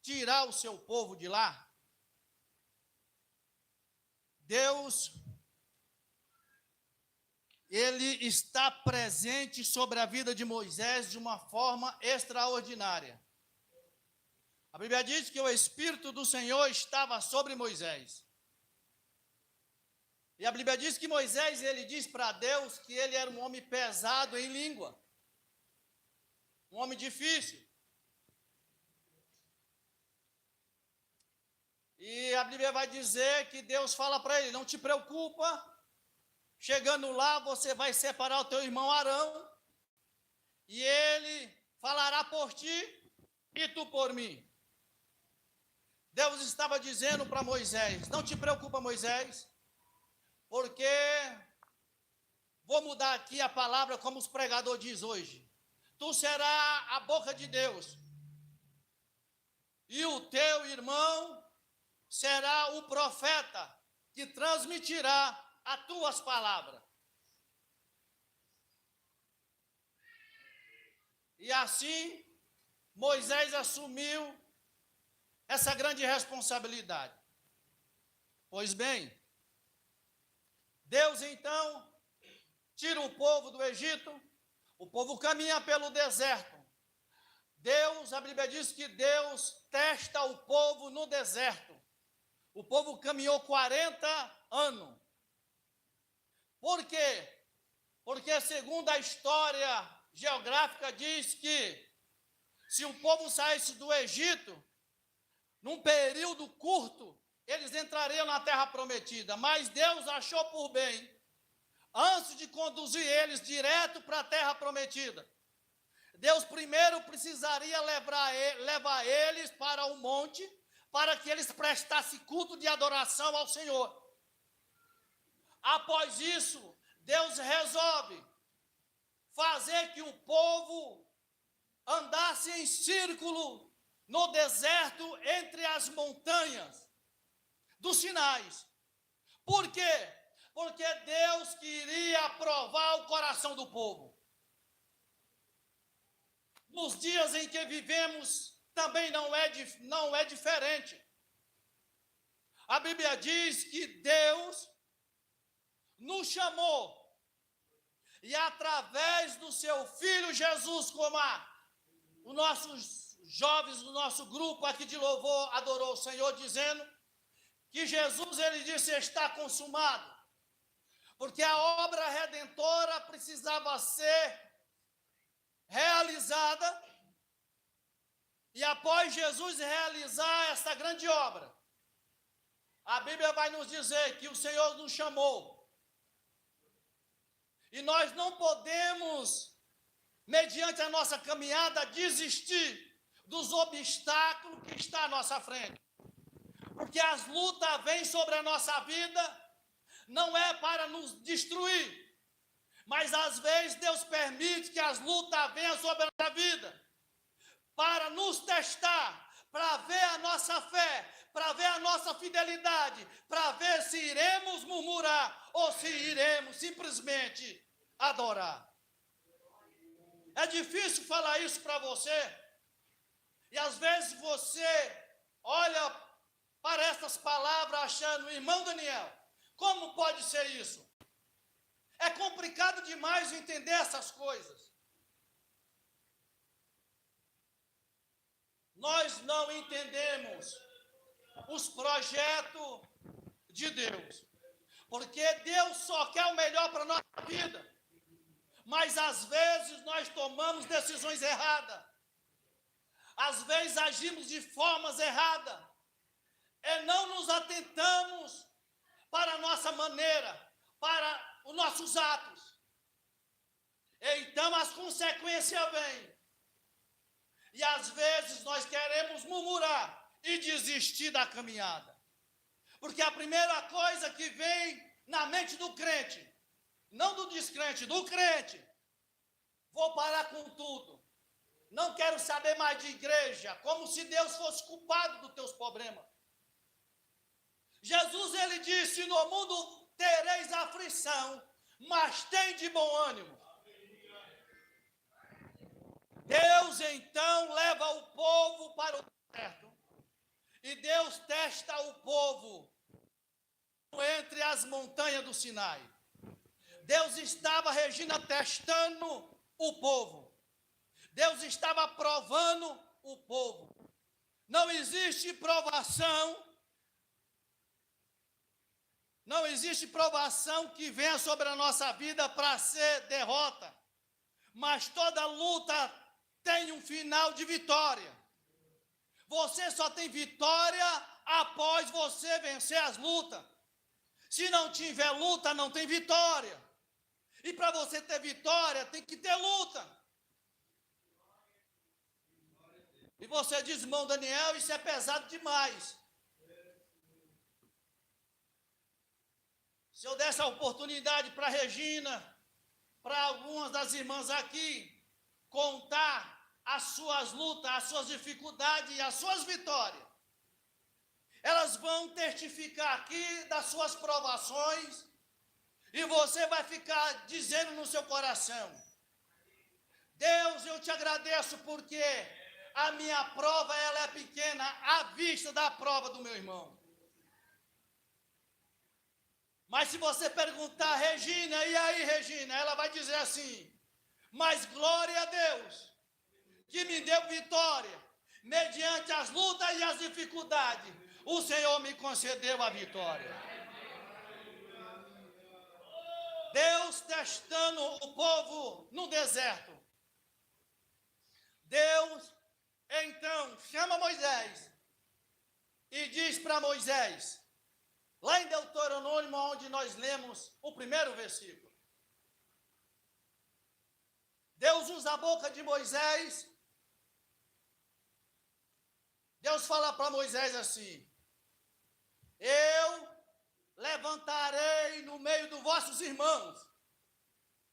tirar o seu povo de lá, Deus, ele está presente sobre a vida de Moisés de uma forma extraordinária. A Bíblia diz que o Espírito do Senhor estava sobre Moisés. E a Bíblia diz que Moisés, ele diz para Deus que ele era um homem pesado em língua. Um homem difícil. E a Bíblia vai dizer que Deus fala para ele, não te preocupa, chegando lá você vai separar o teu irmão Arão, e ele falará por ti e tu por mim. Deus estava dizendo para Moisés, não te preocupa, Moisés, porque vou mudar aqui a palavra como os pregadores dizem hoje. Tu serás a boca de Deus, e o teu irmão será o profeta que transmitirá as tuas palavras. E assim, Moisés assumiu essa grande responsabilidade. Pois bem, Deus então tira o povo do Egito, o povo caminha pelo deserto. Deus, a Bíblia diz que Deus testa o povo no deserto. O povo caminhou 40 anos. Por quê? Porque segundo a história geográfica diz que se o povo saísse do Egito, num período curto, eles entrariam na terra prometida. Mas Deus achou por bem, antes de conduzir eles direto para a terra prometida, Deus primeiro precisaria levar eles para o monte, para que eles prestassem culto de adoração ao Senhor. Após isso, Deus resolve fazer que o povo andasse em círculo no deserto entre as montanhas dos Sinais. Por quê? Porque Deus queria provar o coração do povo. Nos dias em que vivemos, também não é diferente. A Bíblia diz que Deus nos chamou, e através do seu Filho Jesus, como os nossos jovens do nosso grupo aqui de louvor adorou o Senhor, dizendo que Jesus, ele disse, está consumado, porque a obra redentora precisava ser realizada, e após Jesus realizar essa grande obra, a Bíblia vai nos dizer que o Senhor nos chamou, e nós não podemos, mediante a nossa caminhada, desistir dos obstáculos que estão à nossa frente. Porque as lutas vêm sobre a nossa vida, não é para nos destruir, mas às vezes Deus permite que as lutas venham sobre a nossa vida, para nos testar, para ver a nossa fé, para ver a nossa fidelidade, para ver se iremos murmurar ou se iremos simplesmente adorar. É difícil falar isso para você, e às vezes você olha para essas palavras achando, irmão Daniel, como pode ser isso? É complicado demais entender essas coisas. Nós não entendemos os projetos de Deus, porque Deus só quer o melhor para a nossa vida, mas às vezes nós tomamos decisões erradas, às vezes agimos de formas erradas, e não nos atentamos para a nossa maneira, para os nossos atos. Então as consequências vêm. E às vezes nós queremos murmurar e desistir da caminhada. Porque a primeira coisa que vem na mente do crente, não do descrente, do crente, vou parar com tudo. Não quero saber mais de igreja, como se Deus fosse culpado dos teus problemas. Jesus, ele disse, no mundo tereis aflição, mas tem de bom ânimo. Deus então leva o povo para o deserto, e Deus testa o povo entre as montanhas do Sinai. Deus estava, Regina, testando o povo. Deus estava provando o povo. Não existe provação, não existe provação que venha sobre a nossa vida para ser derrota, mas toda luta tem um final de vitória. Você só tem vitória após você vencer as lutas. Se não tiver luta, não tem vitória. E para você ter vitória, tem que ter luta. E você diz, irmão Daniel, isso é pesado demais. Se eu desse a oportunidade para a Regina, para algumas das irmãs aqui, contar as suas lutas, as suas dificuldades e as suas vitórias, elas vão testificar aqui das suas provações, e você vai ficar dizendo no seu coração, Deus, eu te agradeço porque a minha prova ela é pequena à vista da prova do meu irmão. Mas se você perguntar, Regina, e aí, Regina? Ela vai dizer assim: mas glória a Deus, que me deu vitória, mediante as lutas e as dificuldades, o Senhor me concedeu a vitória. Deus testando o povo no deserto. Deus, então, chama Moisés e diz para Moisés, lá em Deuteronômio, onde nós lemos o primeiro versículo. Deus usa a boca de Moisés. Deus fala para Moisés assim: eu levantarei no meio dos vossos irmãos,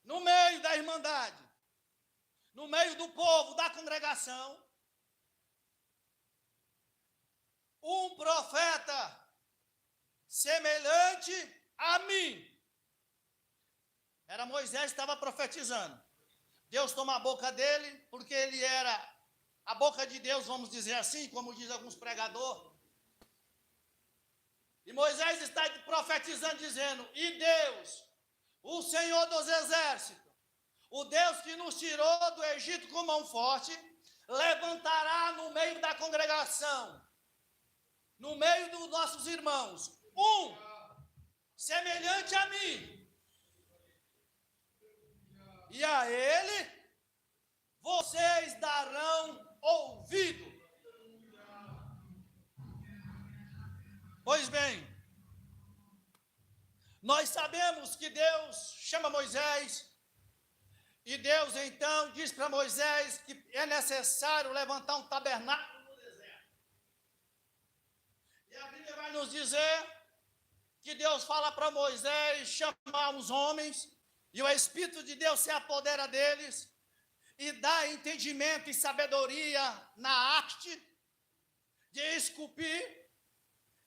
no meio da irmandade, no meio do povo, da congregação, um profeta semelhante a mim. Era Moisés que estava profetizando. Deus toma a boca dele, porque ele era a boca de Deus, vamos dizer assim, como diz alguns pregadores. E Moisés está profetizando, dizendo: e Deus, o Senhor dos exércitos, o Deus que nos tirou do Egito com mão forte, levantará no meio da congregação, no meio dos nossos irmãos, um semelhante a mim. E a ele vocês darão ouvido. Pois bem, nós sabemos que Deus chama Moisés, e Deus então diz para Moisés que é necessário levantar um tabernáculo no deserto. E a Bíblia vai nos dizer que Deus fala para Moisés chamar os homens, e o Espírito de Deus se apodera deles, e dá entendimento e sabedoria na arte de esculpir.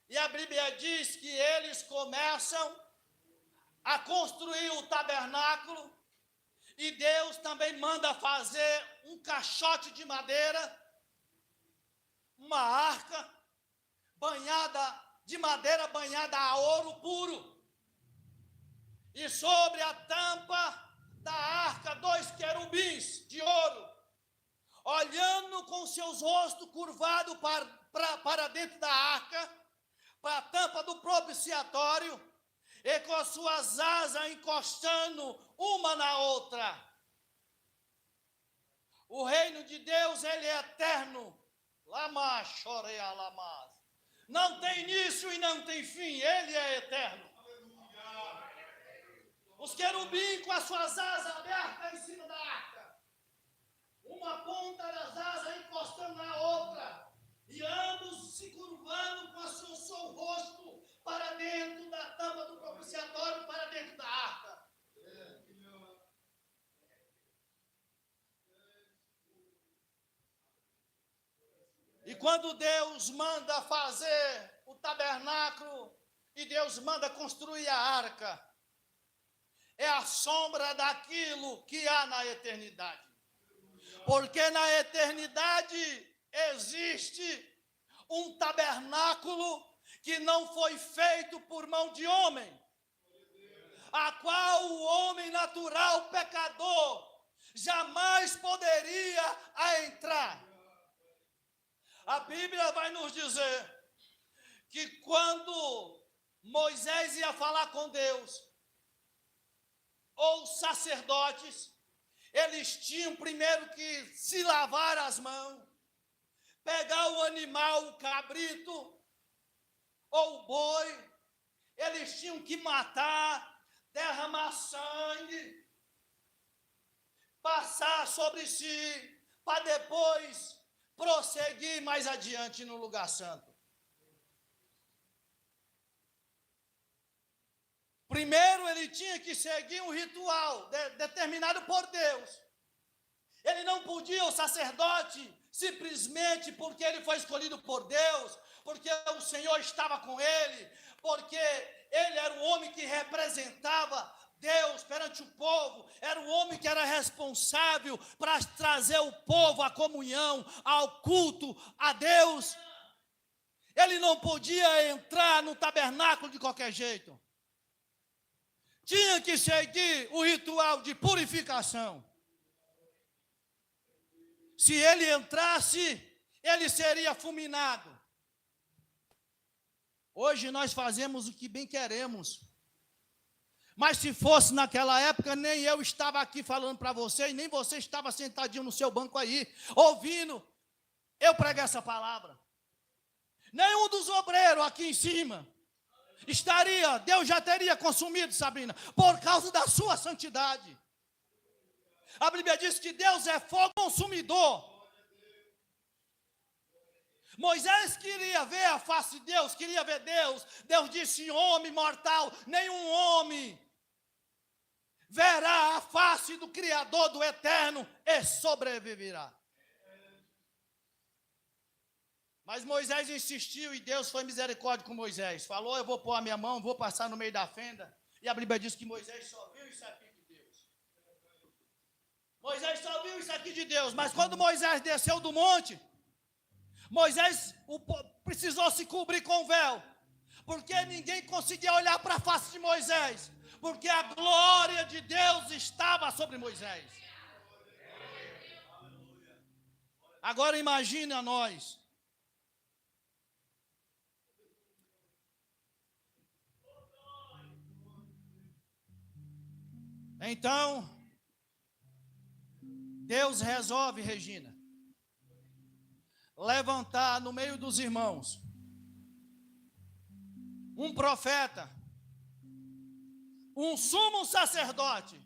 E a Bíblia diz que eles começam a construir o tabernáculo, e Deus também manda fazer um caixote de madeira, uma arca banhada de madeira banhada a ouro puro. E sobre a tampa da arca, 2 querubins de ouro, olhando com seus rostos curvados para dentro da arca, para a tampa do propiciatório, e com as suas asas encostando uma na outra. O reino de Deus, ele é eterno. Lama, choreia, lamas. Não tem início e não tem fim, ele é eterno. Os querubins com as suas asas abertas em cima da arca, uma ponta das asas encostando na outra, e ambos se curvando com o seu rosto para dentro da tampa do propiciatório, para dentro da arca. E quando Deus manda fazer o tabernáculo, e Deus manda construir a arca, é a sombra daquilo que há na eternidade. Porque na eternidade existe um tabernáculo que não foi feito por mão de homem, a qual o homem natural, pecador, jamais poderia entrar. A Bíblia vai nos dizer que quando Moisés ia falar com Deus, ou os sacerdotes, eles tinham primeiro que se lavar as mãos, pegar o animal, o cabrito, ou o boi, eles tinham que matar, derramar sangue, passar sobre si, para depois prosseguir mais adiante no lugar santo. Primeiro ele tinha que seguir um ritual determinado por Deus. Ele não podia, o sacerdote, simplesmente porque ele foi escolhido por Deus, porque o Senhor estava com ele, porque ele era o homem que representava Deus perante o povo, era o homem que era responsável para trazer o povo à comunhão, ao culto a Deus. Ele não podia entrar no tabernáculo de qualquer jeito. tinha que seguir o ritual de purificação. Se ele entrasse, ele seria fulminado. Hoje nós fazemos o que bem queremos. Mas se fosse naquela época, nem eu estava aqui falando para você, e nem você estava sentadinho no seu banco aí, ouvindo eu pregar essa palavra. Nenhum dos obreiros aqui em cima estaria, Deus já teria consumido, Sabrina, por causa da sua santidade. A Bíblia diz que Deus é fogo consumidor. Moisés queria ver a face de Deus, queria ver Deus. Deus disse: homem mortal, nenhum homem verá a face do Criador, do Eterno, e sobreviverá. Mas Moisés insistiu e Deus foi misericórdia com Moisés. Falou: eu vou pôr a minha mão, vou passar no meio da fenda. E a Bíblia diz que Moisés só viu isso aqui de Deus. Moisés só viu isso aqui de Deus. Mas quando Moisés desceu do monte, Moisés precisou se cobrir com véu, porque ninguém conseguia olhar para a face de Moisés, porque a glória de Deus estava sobre Moisés. Agora imagine a nós. Então, Deus resolve, Regina, levantar no meio dos irmãos um profeta, um sumo sacerdote,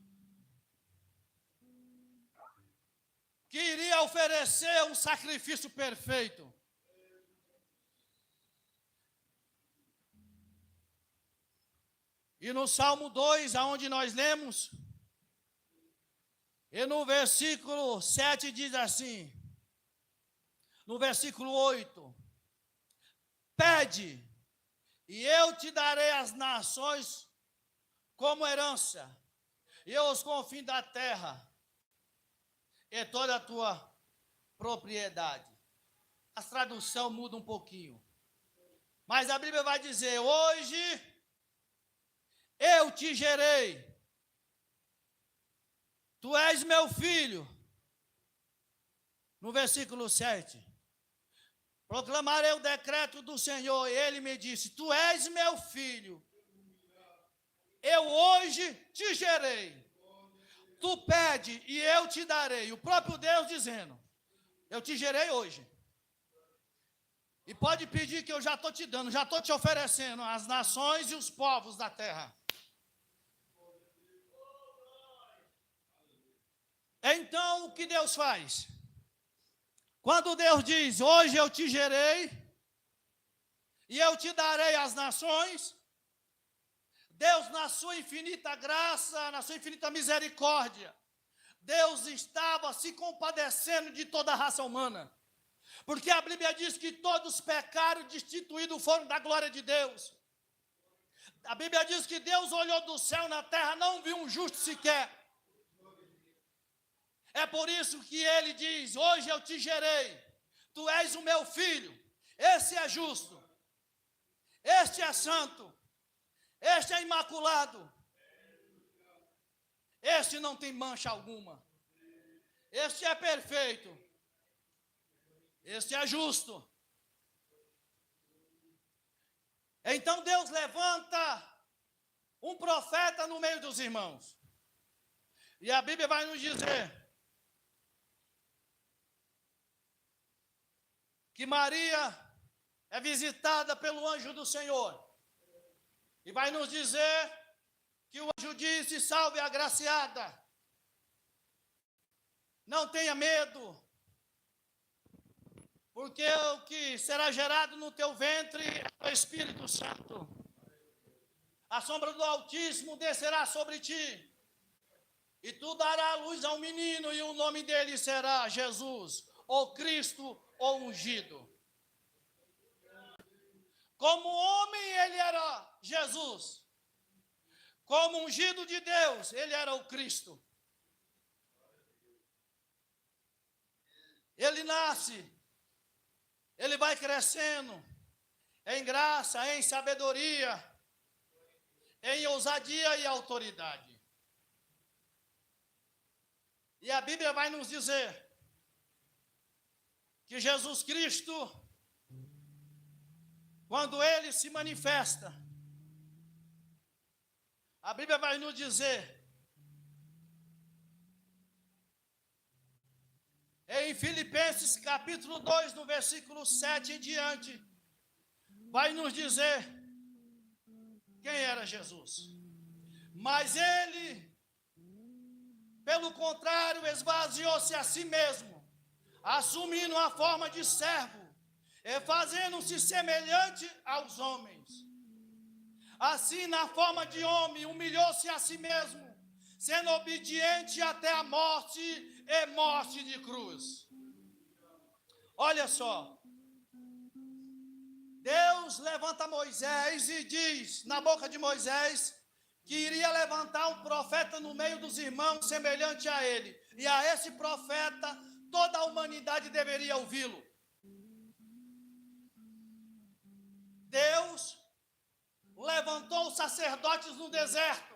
que iria oferecer um sacrifício perfeito. E no Salmo 2, aonde nós lemos, e no versículo 7 diz assim, no versículo 8, pede, e eu te darei as nações como herança, e os confins da terra, e toda a tua propriedade. A tradução muda um pouquinho, mas a Bíblia vai dizer: hoje eu te gerei, tu és meu filho. No versículo 7, proclamarei o decreto do Senhor, e ele me disse: tu és meu filho, eu hoje te gerei, tu pede e eu te darei. O próprio Deus dizendo: eu te gerei hoje, e pode pedir que eu já estou te dando, já estou te oferecendo as nações e os povos da terra. Então o que Deus faz? Quando Deus diz: hoje eu te gerei e eu te darei as nações, Deus, na sua infinita graça, na sua infinita misericórdia, Deus estava se compadecendo de toda a raça humana, porque a Bíblia diz que todos pecaram e destituídos foram da glória de Deus. A Bíblia diz que Deus olhou do céu na terra, não viu um justo sequer. É por isso que ele diz: hoje eu te gerei, tu és o meu filho, esse é justo, este é santo, este é imaculado, este não tem mancha alguma, este é perfeito, este é justo. Então Deus levanta um profeta no meio dos irmãos, e a Bíblia vai nos dizer que Maria é visitada pelo anjo do Senhor. E vai nos dizer que o anjo disse: salve a agraciada, não tenha medo, porque o que será gerado no teu ventre é o Espírito Santo. A sombra do Altíssimo descerá sobre ti, e tu darás a luz a um menino, e o nome dele será Jesus, ou Cristo, ou ungido. Como homem ele era Jesus, como ungido de Deus ele era o Cristo. Ele nasce, ele vai crescendo em graça, em sabedoria, em ousadia e autoridade. E a Bíblia vai nos dizer que Jesus Cristo, quando ele se manifesta, a Bíblia vai nos dizer, em Filipenses capítulo 2, no versículo 7 em diante, vai nos dizer quem era Jesus. Mas ele, pelo contrário, esvaziou-se a si mesmo, assumindo a forma de servo, e fazendo-se semelhante aos homens. Assim, na forma de homem, humilhou-se a si mesmo, sendo obediente até a morte e morte de cruz. Olha só, Deus levanta Moisés e diz na boca de Moisés que iria levantar um profeta no meio dos irmãos semelhante a ele. E a esse profeta toda a humanidade deveria ouvi-lo. Deus levantou os sacerdotes no deserto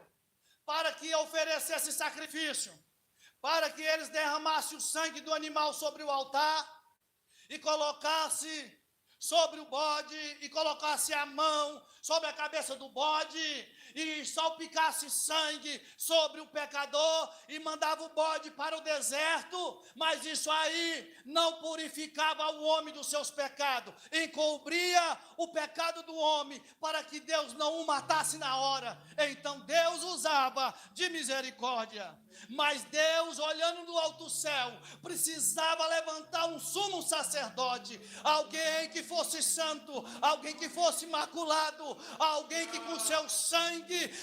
para que oferecesse sacrifício, para que eles derramassem o sangue do animal sobre o altar e colocasse sobre o bode e colocasse a mão sobre a cabeça do bode e salpicasse sangue sobre o pecador e mandava o bode para o deserto, mas isso aí não purificava o homem dos seus pecados, encobria o pecado do homem para que Deus não o matasse na hora. Então Deus usava de misericórdia, mas Deus, olhando do alto céu, precisava levantar um sumo sacerdote, alguém que fosse santo, alguém que fosse imaculado, alguém que com seu sangue,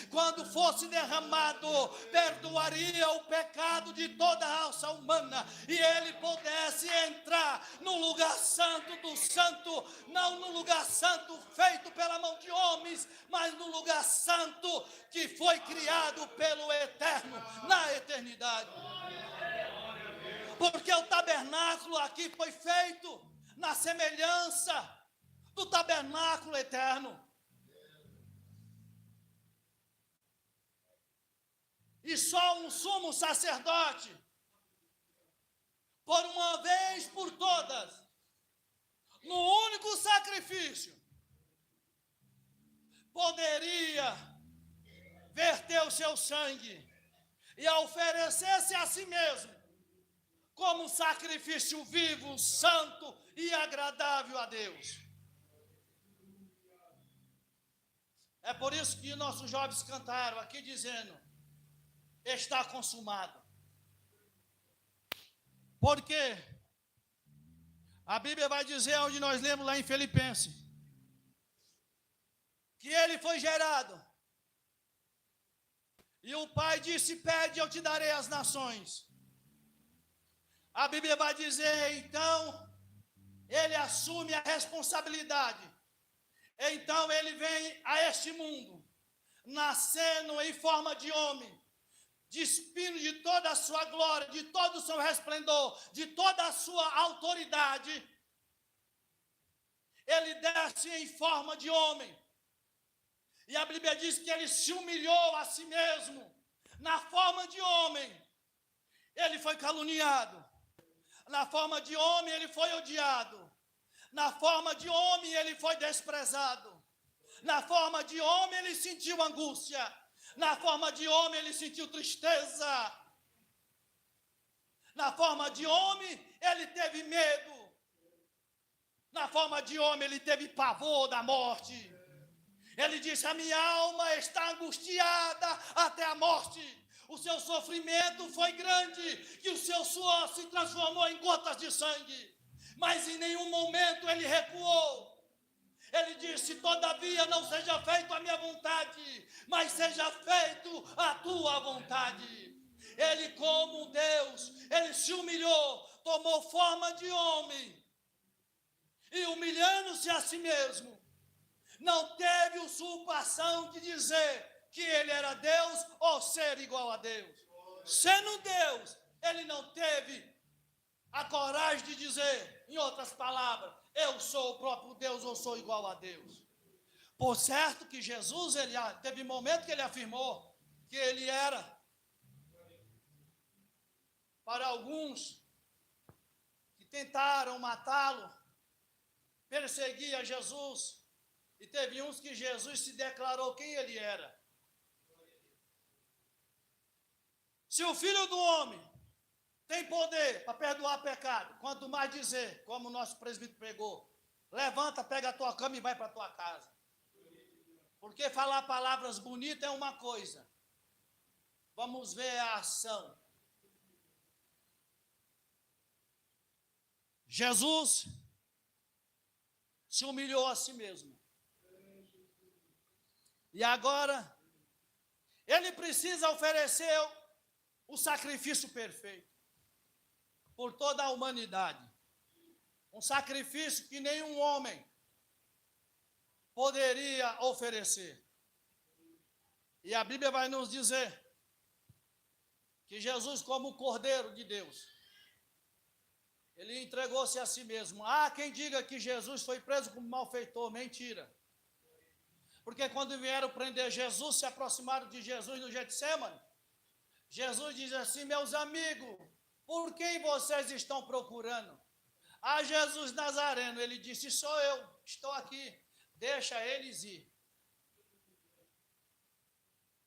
quando fosse derramado, perdoaria o pecado de toda a raça humana, e ele pudesse entrar no lugar santo do santo, não no lugar santo feito pela mão de homens, mas no lugar santo que foi criado pelo Eterno na eternidade. Porque o tabernáculo aqui foi feito na semelhança do tabernáculo eterno. E só um sumo sacerdote, por uma vez por todas, no único sacrifício, poderia verter o seu sangue e oferecer-se a si mesmo como um sacrifício vivo, santo e agradável a Deus. É por isso que nossos jovens cantaram aqui dizendo: está consumado. Porque a Bíblia vai dizer, onde nós lemos lá em Filipenses, que ele foi gerado. E o Pai disse: pede, eu te darei as nações. A Bíblia vai dizer, então, ele assume a responsabilidade. Então ele vem a este mundo, nascendo em forma de homem, despindo de toda a sua glória, de todo o seu resplendor, de toda a sua autoridade. Ele desce em forma de homem. E a Bíblia diz que ele se humilhou a si mesmo. Na forma de homem, ele foi caluniado. Na forma de homem, ele foi odiado. Na forma de homem, ele foi desprezado. Na forma de homem, ele sentiu angústia. Na forma de homem, ele sentiu tristeza. Na forma de homem, ele teve medo. Na forma de homem, ele teve pavor da morte. Ele disse: a minha alma está angustiada até a morte. O seu sofrimento foi grande, que o seu suor se transformou em gotas de sangue. Mas em nenhum momento ele recuou. Ele disse: todavia não seja feito a minha vontade, mas seja feito a tua vontade. Ele, como Deus, ele se humilhou, tomou forma de homem, e humilhando-se a si mesmo, não teve usurpação de dizer que ele era Deus ou ser igual a Deus. Sendo Deus, ele não teve a coragem de dizer, em outras palavras, eu sou o próprio Deus ou sou igual a Deus. Por certo que Jesus, teve momento que ele afirmou que ele era. Para alguns que tentaram matá-lo, perseguia Jesus, e teve uns que Jesus se declarou quem ele era. Se o Filho do Homem tem poder para perdoar pecado, quanto mais dizer, como o nosso presbítero pregou, levanta, pega a tua cama e vai para a tua casa. Porque falar palavras bonitas é uma coisa. Vamos ver a ação. Jesus se humilhou a si mesmo. E agora, ele precisa oferecer o sacrifício perfeito por toda a humanidade. Um sacrifício que nenhum homem poderia oferecer. E a Bíblia vai nos dizer que Jesus, como o Cordeiro de Deus, ele entregou-se a si mesmo. Há quem diga que Jesus foi preso como malfeitor. Mentira. Porque quando vieram prender Jesus, se aproximaram de Jesus no Getsemane, Jesus diz assim: meus amigos, por quem vocês estão procurando? Ah, Jesus Nazareno. Ele disse: sou eu, estou aqui, deixa eles ir.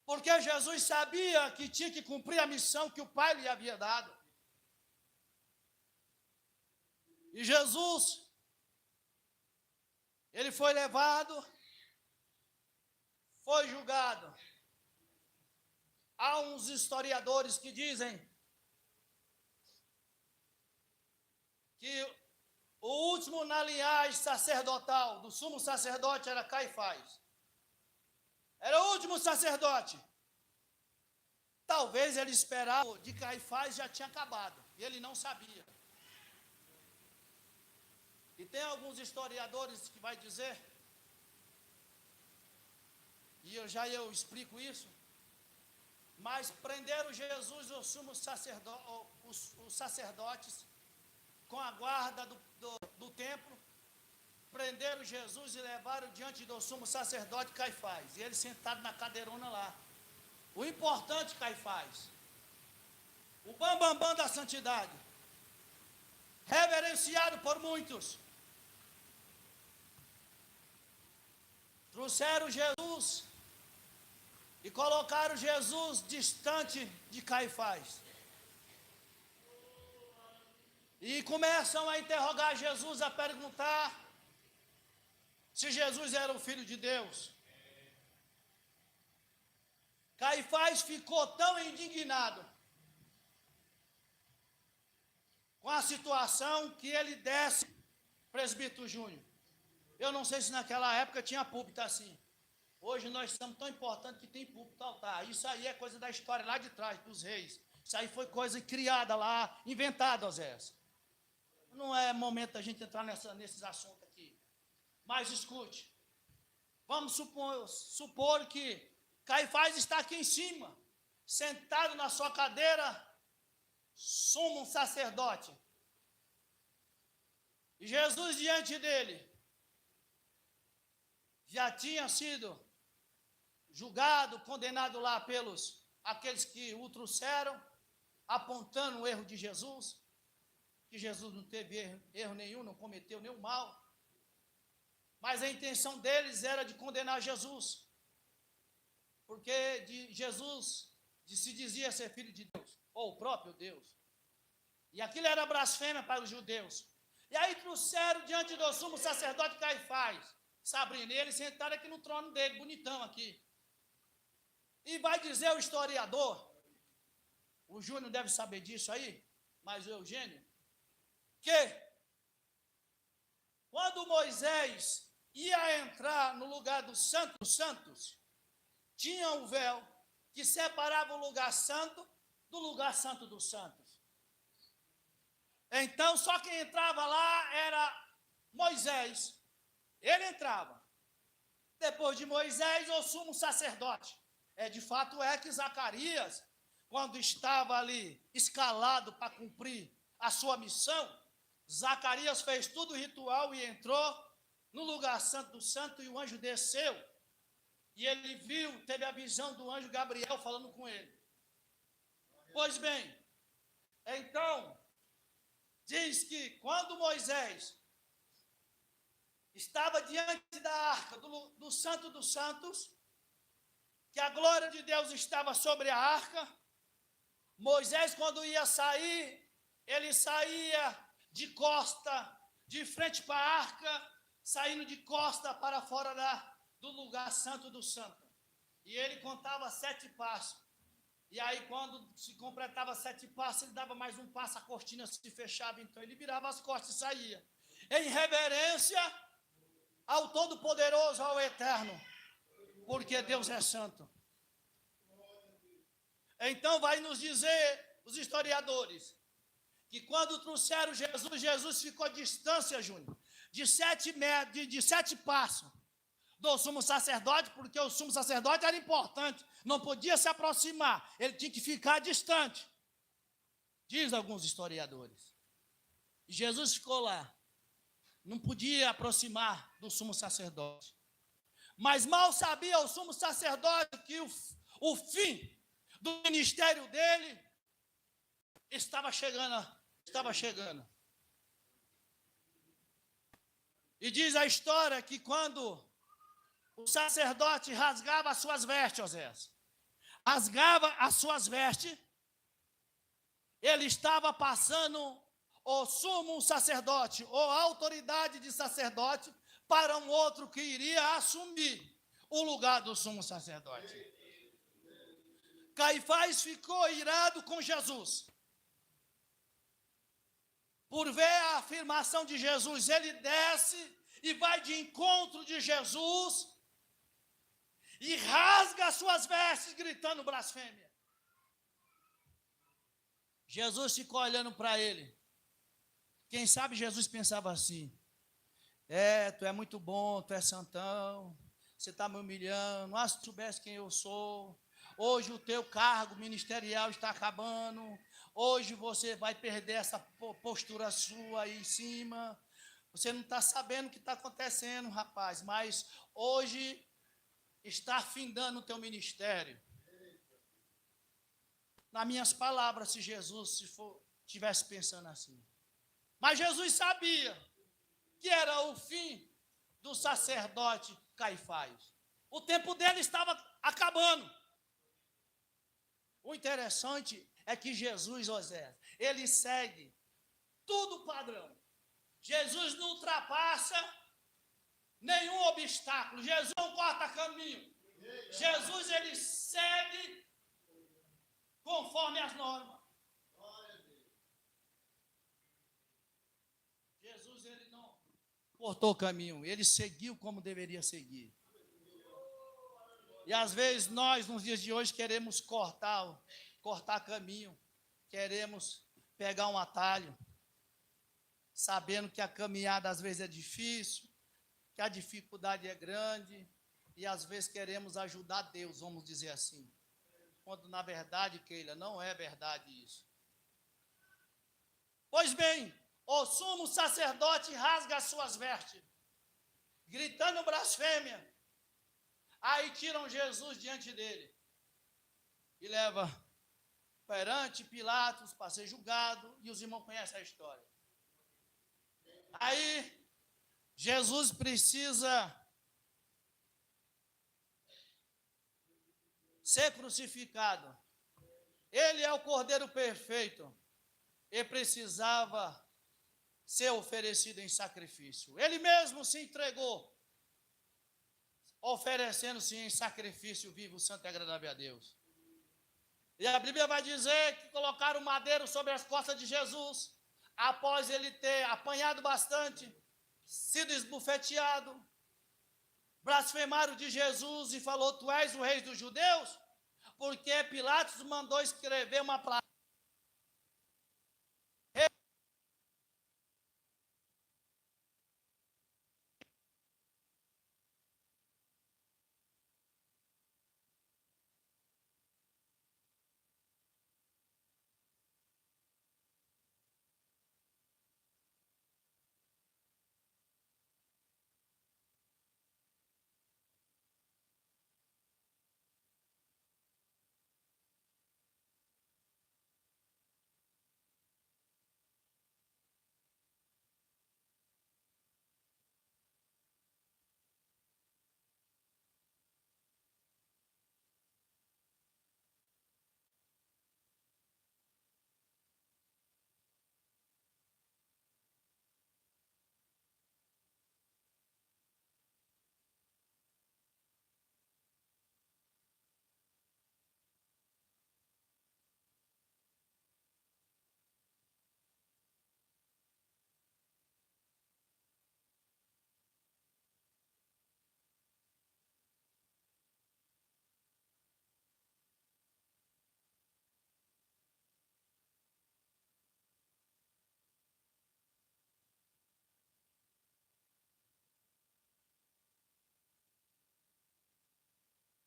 Porque Jesus sabia que tinha que cumprir a missão que o Pai lhe havia dado. E Jesus, ele foi levado, foi julgado. Há uns historiadores que dizem que o último na linhagem sacerdotal do sumo sacerdote era Caifás. Era o último sacerdote. Talvez ele esperava de Caifás já tinha acabado, e ele não sabia. E tem alguns historiadores que vai dizer, e eu explico isso, mas prenderam Jesus, os sumos os sacerdotes, com a guarda do templo, prenderam Jesus e levaram diante do sumo sacerdote Caifás, e ele sentado na cadeirona lá. O importante Caifás, o bambambam da santidade, reverenciado por muitos, trouxeram Jesus e colocaram Jesus distante de Caifás. E começam a interrogar Jesus, a perguntar se Jesus era o Filho de Deus. Caifás ficou tão indignado com a situação que ele desce, presbítero Júnior. Eu não sei se naquela época tinha púlpito assim. Hoje nós estamos tão importantes que tem púlpito altar. Isso aí é coisa da história lá de trás, dos reis. Isso aí foi coisa criada lá, inventada, Oséias. Não é momento da gente entrar nesses assuntos aqui. Mas escute. Vamos supor que Caifás está aqui em cima, sentado na sua cadeira, sumo sacerdote. E Jesus diante dele já tinha sido julgado, condenado lá pelos aqueles que o trouxeram, apontando o erro de Jesus, que Jesus não teve erro nenhum, não cometeu nenhum mal, mas a intenção deles era de condenar Jesus, porque Jesus se dizia ser filho de Deus, ou o próprio Deus, e aquilo era blasfêmia para os judeus. E aí trouxeram diante do sumo sacerdote Caifás, Sabrina, e ele sentado aqui no trono dele, bonitão aqui. E vai dizer o historiador, o Júnior deve saber disso aí, mas o Eugênio, que quando Moisés ia entrar no lugar dos santos dos santos, tinha um véu que separava o lugar santo do lugar santo dos santos. Então, só quem entrava lá era Moisés. Ele entrava. Depois de Moisés, o sumo sacerdote. De fato é que Zacarias, quando estava ali escalado para cumprir a sua missão, Zacarias fez tudo o ritual e entrou no lugar santo do santo, e o anjo desceu, e ele viu, teve a visão do anjo Gabriel falando com ele. Pois bem, então, diz que quando Moisés estava diante da arca do Santo dos Santos, que a glória de Deus estava sobre a arca, Moisés, quando ia sair, ele saía de costa, de frente para a arca, saindo de costa para fora do lugar santo do santo. E ele contava 7 passos. E aí, quando se completava 7 passos, ele dava mais um passo, a cortina se fechava, então ele virava as costas e saía. Em reverência ao Todo-Poderoso, ao Eterno, porque Deus é santo. Então vai nos dizer os historiadores que quando trouxeram Jesus, Jesus ficou à distância, Júnior, de 7 metros, de 7 passos do sumo sacerdote, porque o sumo sacerdote era importante, não podia se aproximar, ele tinha que ficar distante, diz alguns historiadores. E Jesus ficou lá, não podia aproximar do sumo sacerdote. Mas mal sabia o sumo sacerdote que o fim do ministério dele estava chegando. E diz a história que quando o sacerdote rasgava as suas vestes, Oséias, rasgava as suas vestes, ele estava passando o sumo sacerdote, ou a autoridade de sacerdote, para um outro que iria assumir o lugar do sumo sacerdote. Caifás ficou irado com Jesus, por ver a afirmação de Jesus. Ele desce e vai de encontro de Jesus e rasga as suas vestes, gritando blasfêmia. Jesus ficou olhando para ele. Quem sabe Jesus pensava assim: tu é muito bom, tu é santão, você está me humilhando, se tu soubesse quem eu sou, hoje o teu cargo ministerial está acabando, hoje você vai perder essa postura sua aí em cima, você não está sabendo o que está acontecendo, rapaz, mas hoje está findando o teu ministério. Nas minhas palavras, se Jesus estivesse pensando assim. Mas Jesus sabia que era o fim do sacerdote Caifás. O tempo dele estava acabando. O interessante é que Jesus, Oséias, ele segue tudo padrão. Jesus não ultrapassa nenhum obstáculo. Jesus não corta caminho. Jesus, ele segue conforme as normas. Jesus, ele não cortou caminho, ele seguiu como deveria seguir. E às vezes nós, nos dias de hoje, queremos cortar caminho, queremos pegar um atalho, sabendo que a caminhada às vezes é difícil, que a dificuldade é grande, e às vezes queremos ajudar Deus, vamos dizer assim. Quando na verdade, Keila, não é verdade isso. Pois bem, o sumo sacerdote rasga as suas vestes, gritando blasfêmia. Aí tiram Jesus diante dele e leva perante Pilatos para ser julgado, e os irmãos conhecem a história. Aí Jesus precisa ser crucificado. Ele é o Cordeiro perfeito e precisava ser oferecido em sacrifício. Ele mesmo se entregou, oferecendo-se em sacrifício vivo, santo e agradável a Deus. E a Bíblia vai dizer que colocaram madeiro sobre as costas de Jesus, após ele ter apanhado bastante, sido esbofeteado, blasfemaram de Jesus e falou: tu és o rei dos judeus? Porque Pilatos mandou escrever uma placa